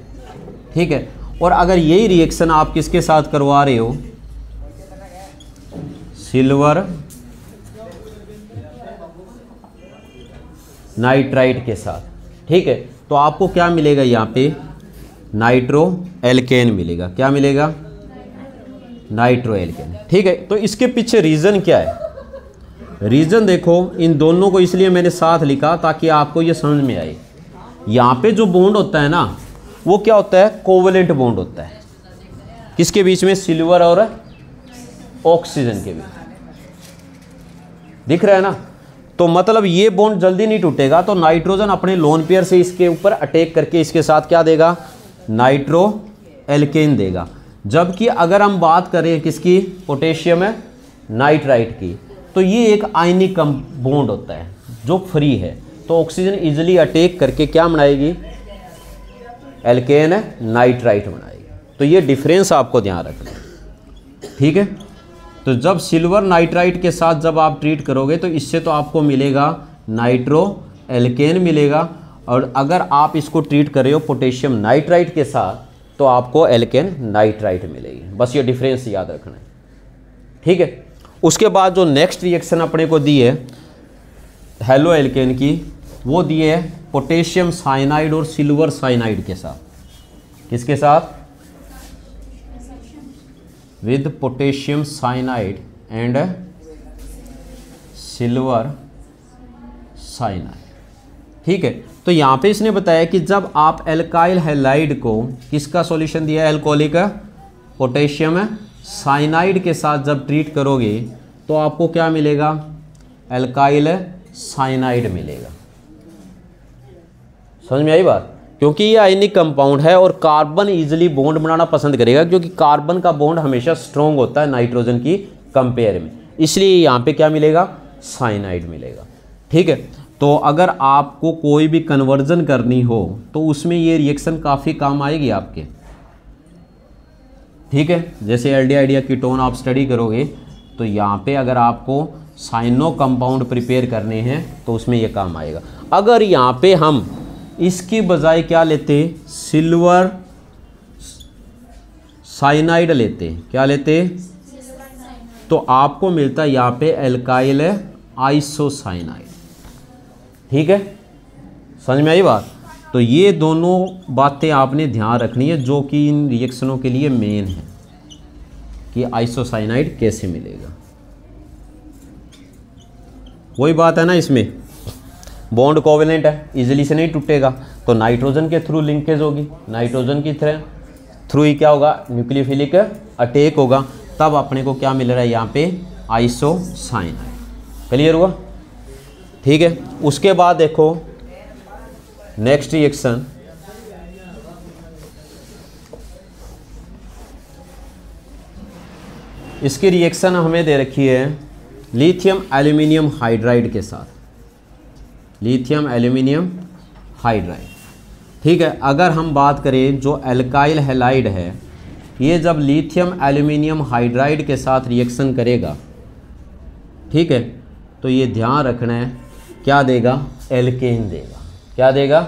A: ठीक है। और अगर यही रिएक्शन आप किसके साथ करवा रहे हो, सिल्वर नाइट्राइट के साथ, ठीक है, तो आपको क्या मिलेगा, यहाँ पे नाइट्रो एल्केन मिलेगा। क्या मिलेगा, नाइट्रो एल्केन, ठीक है। तो इसके पीछे रीज़न क्या है, रीज़न देखो, इन दोनों को इसलिए मैंने साथ लिखा ताकि आपको ये समझ में आए। यहाँ पे जो बॉन्ड होता है ना, वो क्या होता है, कोवेलेंट बॉन्ड होता है, किसके बीच में, सिल्वर और ऑक्सीजन के बीच, दिख रहा है ना। तो मतलब ये बॉन्ड जल्दी नहीं टूटेगा, तो नाइट्रोजन अपने लोन पेयर से इसके ऊपर अटैक करके इसके साथ क्या देगा, नाइट्रो एल्केन देगा। जबकि अगर हम बात करें किसकी, पोटेशियम नाइट्राइट की, तो ये एक आयनिक बॉन्ड होता है जो फ्री है, तो ऑक्सीजन इजीली अटैक करके क्या बनाएगी, एल्केन नाइट्राइट बनाएगी। तो ये डिफरेंस आपको ध्यान रखना है, ठीक है। तो जब सिल्वर नाइट्राइट के साथ जब आप ट्रीट करोगे तो इससे तो आपको मिलेगा नाइट्रो एल्केन मिलेगा, और अगर आप इसको ट्रीट कर रहे हो पोटेशियम नाइट्राइट के साथ तो आपको एल्केन नाइट्राइट मिलेगी। बस ये डिफरेंस याद रखना है, ठीक है। उसके बाद जो नेक्स्ट रिएक्शन अपने को दी है हेलो एल्केन की, वो दी है पोटेशियम साइनाइड और सिल्वर साइनाइड के साथ। किसके साथ, with potassium cyanide and silver cyanide, ठीक है। तो यहाँ पे इसने बताया कि जब आप एल्काइल हैलाइड को किसका सॉल्यूशन दिया है, एल्कोहलिक पोटेशियम साइनाइड के साथ जब ट्रीट करोगे तो आपको क्या मिलेगा, एल्काइल साइनाइड मिलेगा। समझ में आई बात, क्योंकि ये आयनिक कंपाउंड है और कार्बन इजीली बॉन्ड बनाना पसंद करेगा, क्योंकि कार्बन का बॉन्ड हमेशा स्ट्रॉन्ग होता है नाइट्रोजन की कंपेयर में, इसलिए यहाँ पे क्या मिलेगा, साइनाइड मिलेगा, ठीक है। तो अगर आपको कोई भी कन्वर्जन करनी हो तो उसमें ये रिएक्शन काफ़ी काम आएगी आपके, ठीक है। जैसे एल्डिहाइड या कीटोन आप स्टडी करोगे तो यहाँ पे अगर आपको साइनो कंपाउंड प्रिपेयर करने हैं तो उसमें ये काम आएगा। अगर यहाँ पे हम इसकी बजाय क्या लेते, सिल्वर साइनाइड लेते, क्या लेते, तो आपको मिलता है यहाँ पे एल्काइल आइसोसाइनाइड, ठीक है। समझ में आई बात। तो ये दोनों बातें आपने ध्यान रखनी है जो कि इन रिएक्शनों के लिए मेन है कि आइसोसाइनाइड कैसे मिलेगा। वही बात है ना, इसमें बॉन्ड कोवेलेंट है, इजीली से नहीं टूटेगा, तो नाइट्रोजन के थ्रू लिंकेज होगी, नाइट्रोजन की थ्रू ही क्या होगा, न्यूक्लियोफिलिक अटैक होगा, तब अपने को क्या मिल रहा है यहाँ पे, आइसोसाइनाइड। क्लियर हुआ, ठीक है। उसके बाद देखो नेक्स्ट रिएक्शन, इसकी रिएक्शन हमें दे रखी है लिथियम एल्यूमिनियम हाइड्राइड के साथ, लिथियम एल्यूमिनियम हाइड्राइड, ठीक है। अगर हम बात करें जो एल्काइल हैलाइड है, ये जब लिथियम एल्यूमिनियम हाइड्राइड के साथ रिएक्शन करेगा, ठीक है, तो ये ध्यान रखना है क्या देगा, एल्केन देगा। क्या देगा,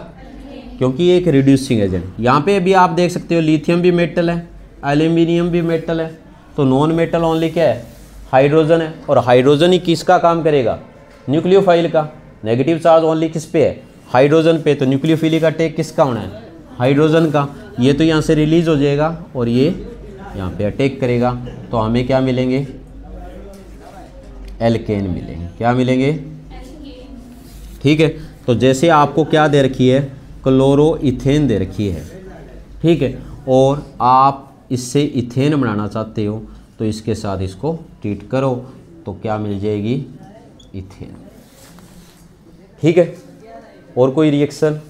A: क्योंकि ये एक रिड्यूसिंग एजेंट। यहाँ पे भी आप देख सकते हो लिथियम भी मेटल है, एल्यूमिनियम भी मेटल है, तो नॉन मेटल ओनली क्या है, हाइड्रोजन है, और हाइड्रोजन ही किसका काम करेगा, न्यूक्लियोफाइल का। नेगेटिव चार्ज ओनली किस पे है, हाइड्रोजन पे, तो न्यूक्लियोफिलिक अटैक किसका होना है, हाइड्रोजन का। ये तो यहाँ से रिलीज हो जाएगा और ये यहाँ पे अटैक करेगा, तो हमें क्या मिलेंगे, एल्केन मिलेंगे। क्या मिलेंगे, ठीक है। तो जैसे आपको क्या दे रखी है, क्लोरोइथेन दे रखी है, ठीक है, और आप इससे इथेन बनाना चाहते हो तो इसके साथ इसको ट्रीट करो तो क्या मिल जाएगी, इथेन। ठीक है, और कोई रिएक्शन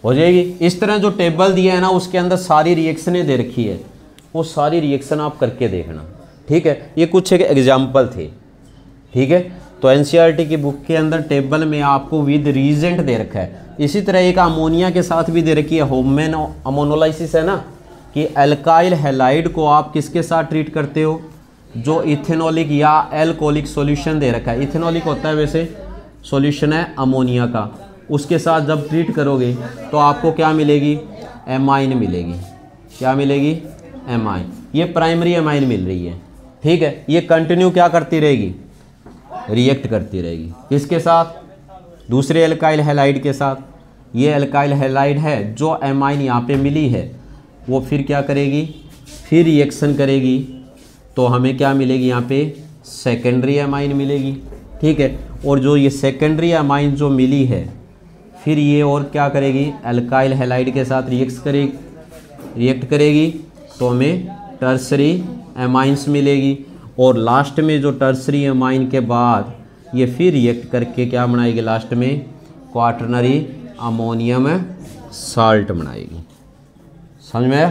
A: हो जाएगी। इस तरह जो टेबल दिया है ना उसके अंदर सारी रिएक्शनें दे रखी है, वो सारी रिएक्शन आप करके देखना। ठीक है, ये कुछ एक एग्जाम्पल थे। ठीक है, तो एनसीईआरटी की बुक के अंदर टेबल में आपको विद रीजेंट दे रखा है। इसी तरह एक अमोनिया के साथ भी दे रखी है, होममैन अमोनोलाइसिस है ना, कि एल्काइल हैलाइड को आप किसके साथ ट्रीट करते हो, जो इथेनॉलिक या एल्कोहलिक सॉल्यूशन दे रखा है। इथेनॉलिक होता है वैसे सॉल्यूशन है अमोनिया का, उसके साथ जब ट्रीट करोगे तो आपको क्या मिलेगी, एमाइन मिलेगी। क्या मिलेगी, एमाइन। ये प्राइमरी एमाइन मिल रही है। ठीक है, ये कंटिन्यू क्या करती रहेगी, रिएक्ट करती रहेगी किसके साथ, दूसरे एल्काइल हैलाइड के साथ। ये एल्काइल हैलाइड है, जो एमाइन यहाँ पे मिली है वो फिर क्या करेगी, फिर रिएक्शन करेगी, तो हमें क्या मिलेगी यहाँ पे, सेकेंडरी एमाइन मिलेगी। ठीक है, और जो ये सेकेंडरी एमाइन जो मिली है फिर ये और क्या करेगी, एल्काइल हैलाइड के साथ रिएक्ट करेगी, तो हमें टर्सरी एमाइंस मिलेगी। और लास्ट में जो टर्सरी एमाइन के बाद ये फिर रिएक्ट करके क्या बनाएगी, लास्ट में क्वाटरनरी अमोनियम साल्ट बनाएगी। समझ में आया?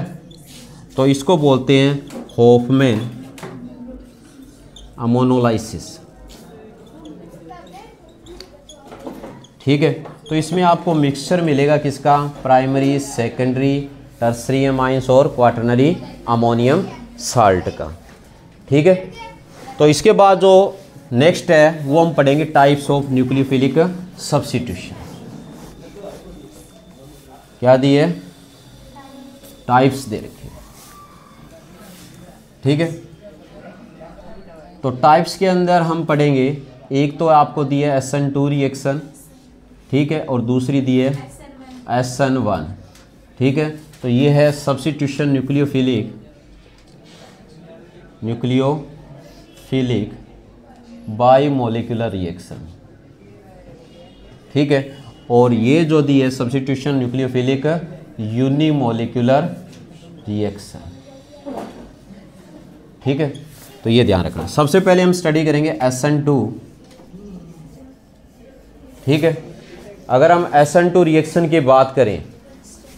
A: तो इसको बोलते हैं होफमैन अमोनोलाइसिस। ठीक है, तो इसमें आपको मिक्सचर मिलेगा किसका, प्राइमरी, सेकेंडरी, टर्सरी एमाइंस और क्वाटरनरी अमोनियम साल्ट का। ठीक है, तो इसके बाद जो नेक्स्ट है वो हम पढ़ेंगे टाइप्स ऑफ न्यूक्लियोफिलिक सब्स्टिट्यूशन। क्या दिए, टाइप्स दे रखे। ठीक है, तो टाइप्स के अंदर हम पढ़ेंगे, एक तो आपको दिया SN2 रिएक्शन। ठीक है, और दूसरी दी है SN1। ठीक है, तो ये है सब्स्टिट्यूशन न्यूक्लियोफिलिक बाईमोलिकुलर रिएक्शन। ठीक है, और ये जो दी है सब्स्टिट्यूशन न्यूक्लियोफिलिक यूनिमोलिकुलर रिएक्शन। ठीक है, तो ये ध्यान रखना। सबसे पहले हम स्टडी करेंगे SN2। ठीक है, अगर हम SN2 रिएक्शन की बात करें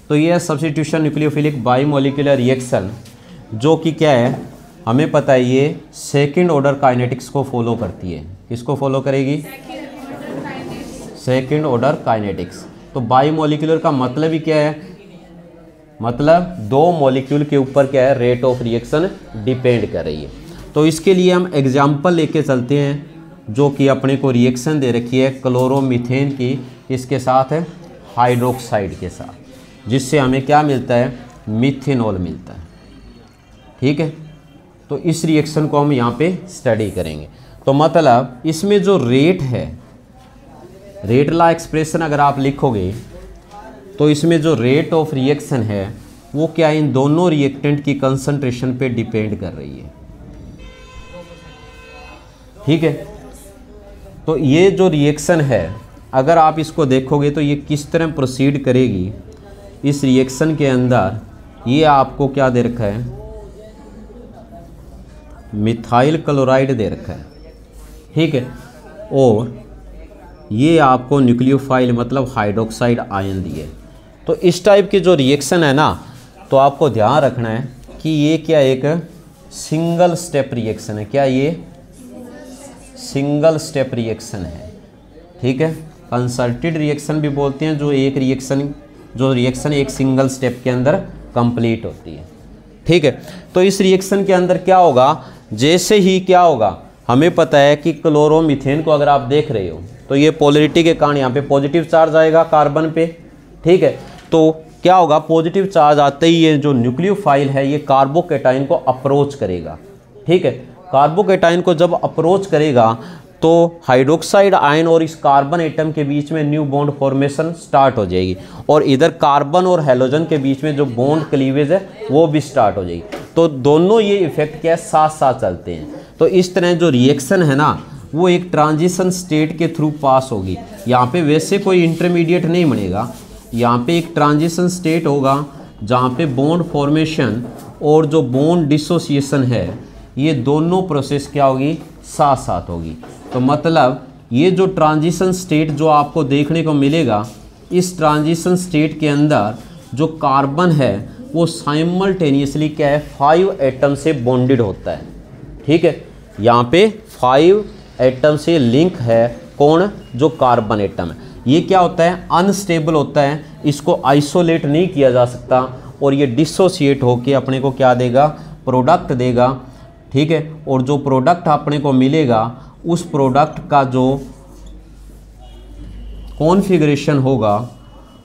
A: तो ये है सब्स्टिट्यूशन न्यूक्लियोफिलिक बाईमोलिकुलर रिएक्शन, जो कि क्या है, हमें पता है ये सेकंड ऑर्डर काइनेटिक्स को फॉलो करती है। किसको फॉलो करेगी, सेकंड ऑर्डर काइनेटिक्स। तो बाईमोलिकुलर का मतलब ही क्या है, मतलब दो मॉलिक्यूल के ऊपर क्या है, रेट ऑफ रिएक्शन डिपेंड कर रही है। तो इसके लिए हम एग्जाम्पल लेके चलते हैं, जो कि अपने को रिएक्शन दे रखी है क्लोरोमीथेन की, इसके साथ है हाइड्रोक्साइड के साथ, जिससे हमें क्या मिलता है, मिथेनॉल मिलता है। ठीक है, तो इस रिएक्शन को हम यहाँ पे स्टडी करेंगे। तो मतलब इसमें जो रेट है, रेट ला एक्सप्रेशन अगर आप लिखोगे तो इसमें जो रेट ऑफ रिएक्शन है वो क्या, इन दोनों रिएक्टेंट की कंसंट्रेशन पे डिपेंड कर रही है। ठीक है, तो ये जो रिएक्शन है अगर आप इसको देखोगे तो ये किस तरह प्रोसीड करेगी। इस रिएक्शन के अंदर ये आपको क्या दे रखा है, मिथाइल क्लोराइड दे रखा है। ठीक है, और ये आपको न्यूक्लियोफाइल मतलब हाइड्रोक्साइड आयन दिए। तो इस टाइप की जो रिएक्शन है ना, तो आपको ध्यान रखना है कि ये क्या एक सिंगल स्टेप रिएक्शन है। क्या ये सिंगल स्टेप रिएक्शन है। ठीक है, कंसर्टेड रिएक्शन भी बोलते हैं, जो रिएक्शन एक सिंगल स्टेप के अंदर कंप्लीट होती है। ठीक है, तो इस रिएक्शन के अंदर क्या होगा, जैसे ही क्या होगा, हमें पता है कि क्लोरोमीथेन को अगर आप देख रहे हो तो ये पोलरिटी के कारण यहाँ पे पॉजिटिव चार्ज आएगा कार्बन पे। ठीक है, तो क्या होगा, पॉजिटिव चार्ज आते ही ये जो न्यूक्लियोफाइल है ये कार्बोकैटायन को अप्रोच करेगा। ठीक है, कार्बोकैटायन को जब अप्रोच करेगा तो हाइड्रोक्साइड आयन और इस कार्बन एटम के बीच में न्यू बॉन्ड फॉर्मेशन स्टार्ट हो जाएगी, और इधर कार्बन और हेलोजन के बीच में जो बॉन्ड क्लीवेज है वो भी स्टार्ट हो जाएगी। तो दोनों ये इफेक्ट क्या है, साथ साथ चलते हैं। तो इस तरह जो रिएक्शन है ना, वो एक ट्रांजिशन स्टेट के थ्रू पास होगी। यहाँ पे वैसे कोई इंटरमीडिएट नहीं बनेगा, यहाँ पे एक ट्रांजिशन स्टेट होगा जहाँ पे बॉन्ड फॉर्मेशन और जो बॉन्ड डिसोसिएशन है ये दोनों प्रोसेस क्या होगी, साथ साथ होगी। तो मतलब ये जो ट्रांजिशन स्टेट जो आपको देखने को मिलेगा, इस ट्रांजिशन स्टेट के अंदर जो कार्बन है वो साइमल्टेनियसली क्या है, 5 एटम से बॉन्डेड होता है। ठीक है, यहाँ पे 5 एटम से लिंक है, कौन, जो कार्बन एटम है। ये क्या होता है, अनस्टेबल होता है, इसको आइसोलेट नहीं किया जा सकता और ये डिसोसिएट होके अपने को क्या देगा, प्रोडक्ट देगा। ठीक है, और जो प्रोडक्ट अपने को मिलेगा उस प्रोडक्ट का जो कॉन्फ़िगरेशन होगा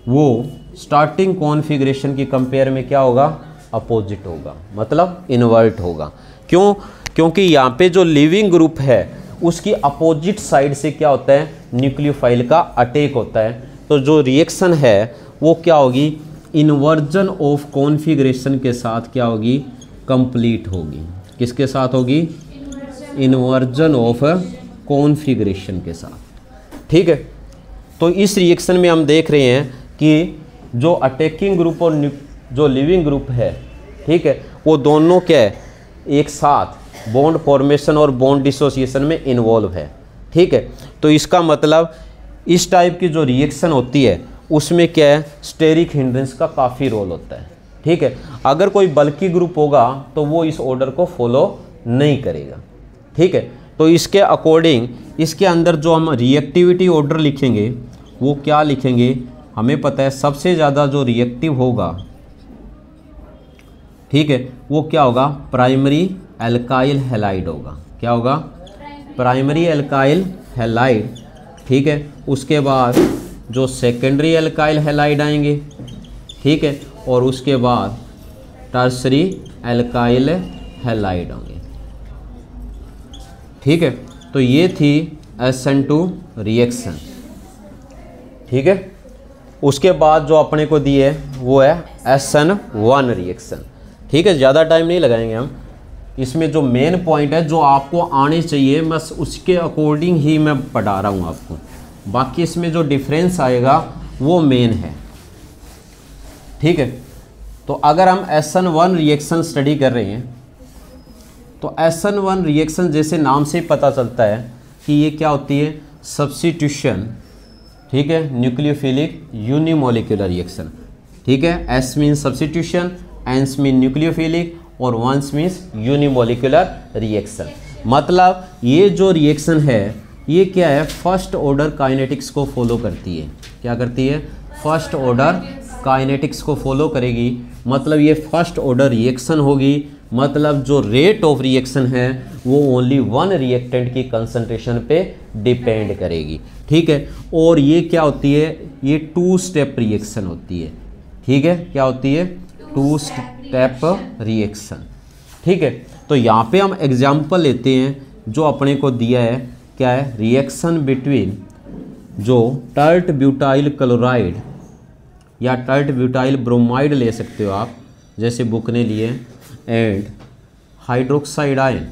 A: वो स्टार्टिंग कॉन्फ़िगरेशन की कंपेयर में क्या होगा, अपोजिट होगा, मतलब इन्वर्ट होगा। क्यों, क्योंकि यहाँ पे जो लिविंग ग्रुप है उसकी अपोजिट साइड से क्या होता है, न्यूक्लियोफाइल का अटैक होता है। तो जो रिएक्शन है वो क्या होगी, इन्वर्जन ऑफ कॉन्फ़िगरेशन के साथ क्या होगी, कंप्लीट होगी। किसके साथ होगी, इन्वर्जन ऑफ कॉन्फ़िगरेशन के साथ। ठीक है, तो इस रिएक्शन में हम देख रहे हैं कि जो अटैकिंग ग्रुप और जो लिविंग ग्रुप है, ठीक है, वो दोनों क्या है, एक साथ बॉन्ड फॉर्मेशन और बॉन्ड डिसोसिएशन में इन्वॉल्व है। ठीक है, तो इसका मतलब इस टाइप की जो रिएक्शन होती है उसमें क्या है, स्टेरिक हिंड्रेंस का काफ़ी रोल होता है। ठीक है, अगर कोई बल्की ग्रुप होगा तो वो इस ऑर्डर को फॉलो नहीं करेगा। ठीक है, तो इसके अकॉर्डिंग इसके अंदर जो हम रिएक्टिविटी ऑर्डर लिखेंगे वो क्या लिखेंगे, हमें पता है सबसे ज़्यादा जो रिएक्टिव होगा, ठीक है, वो क्या होगा, प्राइमरी एल्काइल हैलाइड होगा। क्या होगा, प्राइमरी एल्काइल हैलाइड। ठीक है, उसके बाद जो सेकेंडरी एल्काइल हैलाइड आएंगे। ठीक है, और उसके बाद टर्सरी एल्काइल हैलाइड होंगे। ठीक है, तो ये थी SN2 रिएक्शन। ठीक है, उसके बाद जो अपने को दी है वो है SN1 रिएक्शन। ठीक है, ज़्यादा टाइम नहीं लगाएंगे हम इसमें। जो मेन पॉइंट है जो आपको आने चाहिए बस उसके अकॉर्डिंग ही मैं पढ़ा रहा हूँ आपको, बाकी इसमें जो डिफरेंस आएगा वो मेन है। ठीक है, तो अगर हम SN1 रिएक्शन स्टडी कर रहे हैं तो SN1 रिएक्शन जैसे नाम से पता चलता है कि ये क्या होती है, सब्स्टिट्यूशन। ठीक है, न्यूक्लियोफिलिक यूनिमोलिकुलर रिएक्शन। ठीक है, S mean substitution, N mean nucleophilic और 1 मीन्स यूनिमोलिकुलर रिएक्शन। मतलब ये जो रिएक्शन है ये क्या है, फर्स्ट ऑर्डर काइनेटिक्स को फॉलो करती है। क्या करती है, फर्स्ट ऑर्डर काइनेटिक्स को फॉलो करेगी। मतलब ये फर्स्ट ऑर्डर रिएक्शन होगी, मतलब जो रेट ऑफ रिएक्शन है वो ओनली 1 रिएक्टेंट की कंसंट्रेशन पे डिपेंड करेगी। ठीक है, और ये क्या होती है, ये 2 स्टेप रिएक्शन होती है। ठीक है, क्या होती है, 2 स्टेप रिएक्शन। ठीक है, तो यहाँ पे हम एग्जाम्पल लेते हैं जो अपने को दिया है, क्या है, रिएक्शन बिटवीन जो टर्ट ब्यूटाइल क्लोराइड या टर्ट ब्यूटाइल ब्रोमाइड ले सकते हो आप, जैसे बुक ने लिए, एंड हाइड्रोक्साइड आयन।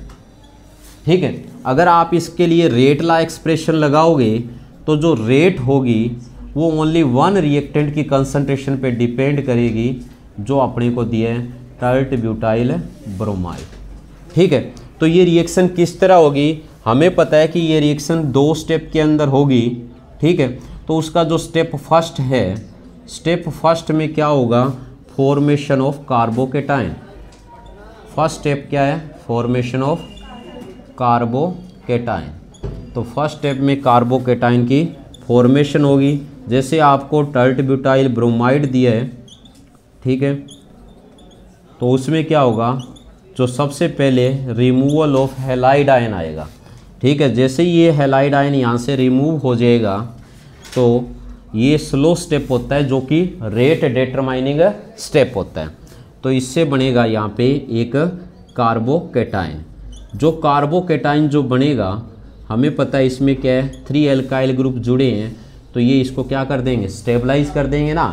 A: ठीक है, अगर आप इसके लिए रेट ला एक्सप्रेशन लगाओगे तो जो रेट होगी वो ओनली 1 रिएक्टेंट की कंसंट्रेशन पे डिपेंड करेगी जो अपने को दिए हैं टर्ट ब्यूटाइल ब्रोमाइड। ठीक है, तो ये रिएक्शन किस तरह होगी, हमें पता है कि ये रिएक्शन 2 स्टेप के अंदर होगी। ठीक है, तो उसका जो स्टेप फर्स्ट है, स्टेप फर्स्ट में क्या होगा, formation of carbocation. First step क्या है, फॉर्मेशन ऑफ कार्बोकेटाइन। तो फर्स्ट स्टेप में कार्बोकेटाइन की फॉर्मेशन होगी। जैसे आपको टर्ट ब्यूटाइल ब्रोमाइड दिया है, ठीक है, तो उसमें क्या होगा, जो सबसे पहले रिमूवल ऑफ हैलाइड आयन आएगा। ठीक है, जैसे ये हैलाइड आयन यहाँ से रिमूव हो जाएगा तो ये स्लो स्टेप होता है जो कि रेट डिटरमाइनिंग स्टेप होता है। तो इससे बनेगा यहाँ पे एक कार्बोकेटाइन। जो कार्बोकेटाइन जो बनेगा, हमें पता है इसमें क्या है, 3 एल्काइल ग्रुप जुड़े हैं, तो ये इसको क्या कर देंगे, स्टेबलाइज कर देंगे ना।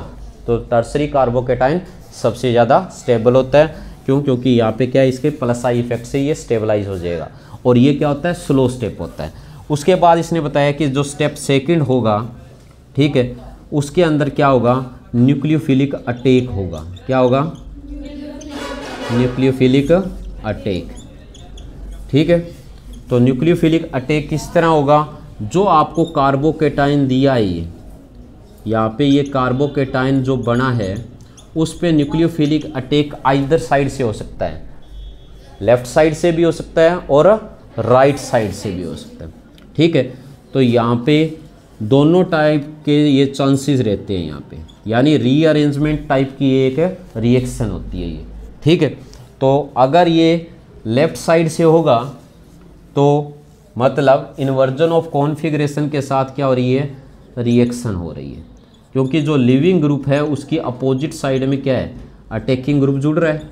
A: तो टर्सरी कार्बोकेटाइन सबसे ज़्यादा स्टेबल होता है। क्यों, क्योंकि यहाँ पे क्या है, इसके प्लस आई इफेक्ट से ये स्टेबलाइज हो जाएगा। और ये क्या होता है, स्लो स्टेप होता है। उसके बाद इसने बताया कि जो स्टेप सेकंड होगा, ठीक है, उसके अंदर क्या होगा, न्यूक्लियोफिलिक अटैक होगा। क्या होगा, न्यूक्लियोफिलिक अटैक। ठीक है। तो न्यूक्लियोफिलिक अटैक किस तरह होगा, जो आपको कार्बोकेटाइन दिया है ये यहाँ पे, ये कार्बोकेटाइन जो बना है उस पे न्यूक्लियोफिलिक अटैक आइदर साइड से हो सकता है, लेफ्ट साइड से भी हो सकता है और राइट साइड से भी हो सकता है, ठीक है। तो यहाँ पे दोनों टाइप के ये चांसेस रहते हैं यहाँ पे, यानी रीअरेंजमेंट टाइप की एक रिएक्शन होती है ये, ठीक है। तो अगर ये लेफ्ट साइड से होगा तो मतलब इन्वर्जन ऑफ कॉन्फ़िगरेशन के साथ क्या हो रही है, रिएक्शन हो रही है, क्योंकि जो लिविंग ग्रुप है उसकी अपोजिट साइड में क्या है, अटैकिंग ग्रुप जुड़ रहा है।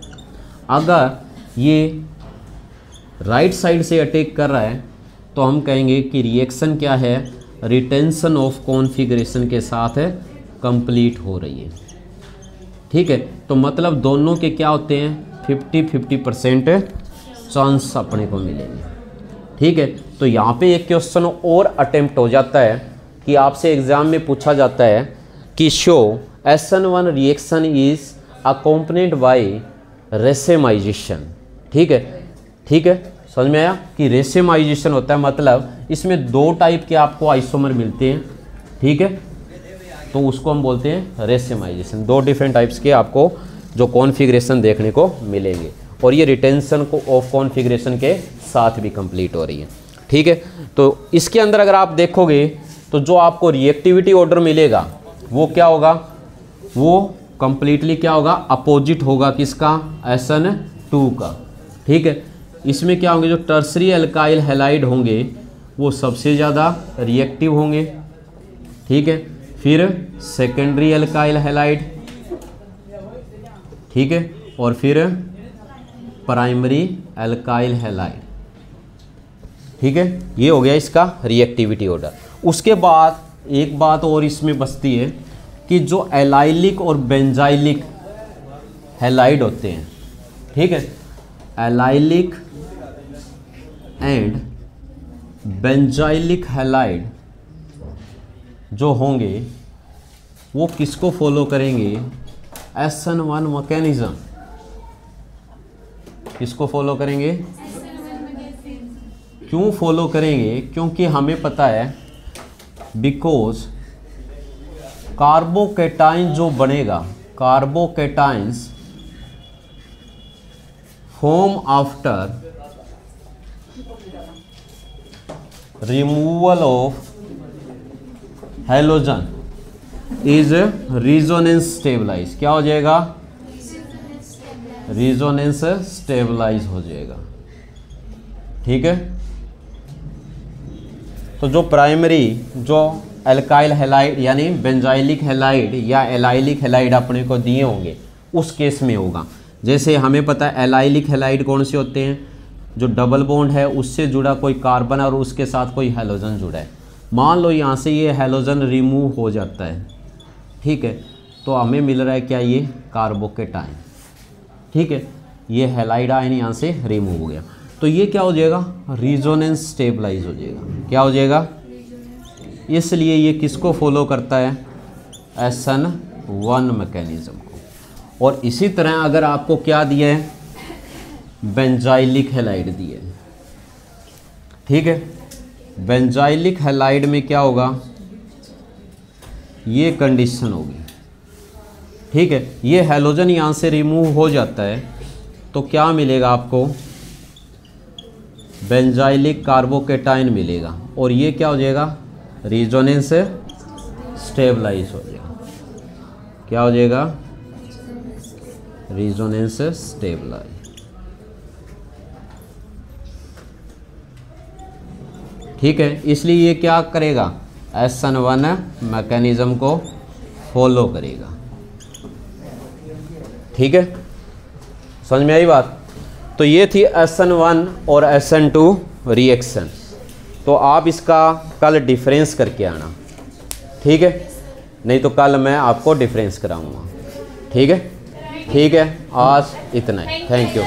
A: अगर ये राइट साइड से अटैक कर रहा है तो हम कहेंगे कि रिएक्शन क्या है, रिटेंशन ऑफ कॉन्फ़िगरेशन के साथ है कंप्लीट हो रही है, ठीक है। तो मतलब दोनों के क्या होते हैं, 50-50% चांस अपने को मिलेंगे, ठीक है। तो यहाँ पे एक क्वेश्चन और अटेम्प्ट हो जाता है कि आपसे एग्जाम में पूछा जाता है कि show SN1 reaction is accompanied by racemization, ठीक है, ठीक है। समझ में आया कि रेसेमाइजेशन होता है, मतलब इसमें दो टाइप के आपको आइसोमर मिलते हैं, ठीक है। तो उसको हम बोलते हैं रेसेमाइजेशन, दो डिफरेंट टाइप्स के आपको जो कॉन्फ़िगरेशन देखने को मिलेंगे, और ये रिटेंशन को ऑफ कॉन्फ़िगरेशन के साथ भी कंप्लीट हो रही है, ठीक है। तो इसके अंदर अगर आप देखोगे तो जो आपको रिएक्टिविटी ऑर्डर मिलेगा वो क्या होगा, वो कंप्लीटली क्या होगा, अपोजिट होगा किसका, SN2 का, ठीक है। इसमें क्या होंगे, जो टर्सरी एल्काइल हैलाइड होंगे वो सबसे ज़्यादा रिएक्टिव होंगे, ठीक है। फिर सेकेंडरी एल्काइल हैलाइड, ठीक है, और फिर प्राइमरी एल्काइल हैलाइड, ठीक है। ये हो गया इसका रिएक्टिविटी ऑर्डर। उसके बाद एक बात और इसमें बचती है कि जो एलाइलिक और बेंजाइलिक हैलाइड होते हैं, ठीक है, एलाइलिक एंड बेंजाइलिक हैलाइड जो होंगे वो किसको फॉलो करेंगे, SN1 मैकेनिज्म। किसको फॉलो करेंगे, क्यों फॉलो करेंगे, क्योंकि हमें पता है बिकॉज कार्बोकेटाइन जो बनेगा, carbocations form after removal of halogen is resonance stabilize, क्या हो जाएगा, रेजोनेंस स्टेबलाइज हो जाएगा, ठीक है। तो जो प्राइमरी जो एल्काइल हैलाइड यानी बेंजाइलिक हैलाइड या एलाइलिक हैलाइड अपने को दिए होंगे उस केस में होगा। जैसे हमें पता है एलाइलिक हैलाइड कौन से होते हैं, जो डबल बॉन्ड है उससे जुड़ा कोई कार्बन और उसके साथ कोई हैलोजन जुड़ा है। मान लो यहाँ से ये हैलोजन रिमूव हो जाता है, ठीक है, तो हमें मिल रहा है क्या, ये कार्बोकेटाइन, ठीक है, ये हैलाइड आयन यहाँ से रिमूव हो गया, तो ये क्या हो जाएगा, रेजोनेंस स्टेबलाइज हो जाएगा, क्या हो जाएगा। इसलिए ये किसको फॉलो करता है, SN1 मैकेनिज्म को। और इसी तरह अगर आपको क्या दिया है, बेंजाइलिक हैलाइड दिया है, ठीक है, बेंजाइलिक हैलाइड में क्या होगा, ये कंडीशन होगी, ठीक है, ये हैलोजन यहाँ से रिमूव हो जाता है तो क्या मिलेगा आपको, बेंजाइलिक कार्बोकेटाइन मिलेगा, और ये क्या हो जाएगा, रेजोनेंस स्टेबलाइज हो जाएगा, क्या हो जाएगा, रेजोनेंस स्टेबलाइज, ठीक है। इसलिए ये क्या करेगा, SN1 मैकेनिज्म को फॉलो करेगा, ठीक है, समझ में आई बात। तो ये थी SN1 और SN2 रिएक्शन। तो आप इसका कल डिफरेंस करके आना, ठीक है, नहीं तो कल मैं आपको डिफरेंस कराऊंगा, ठीक है, ठीक है। आज इतना ही, थैंक यू।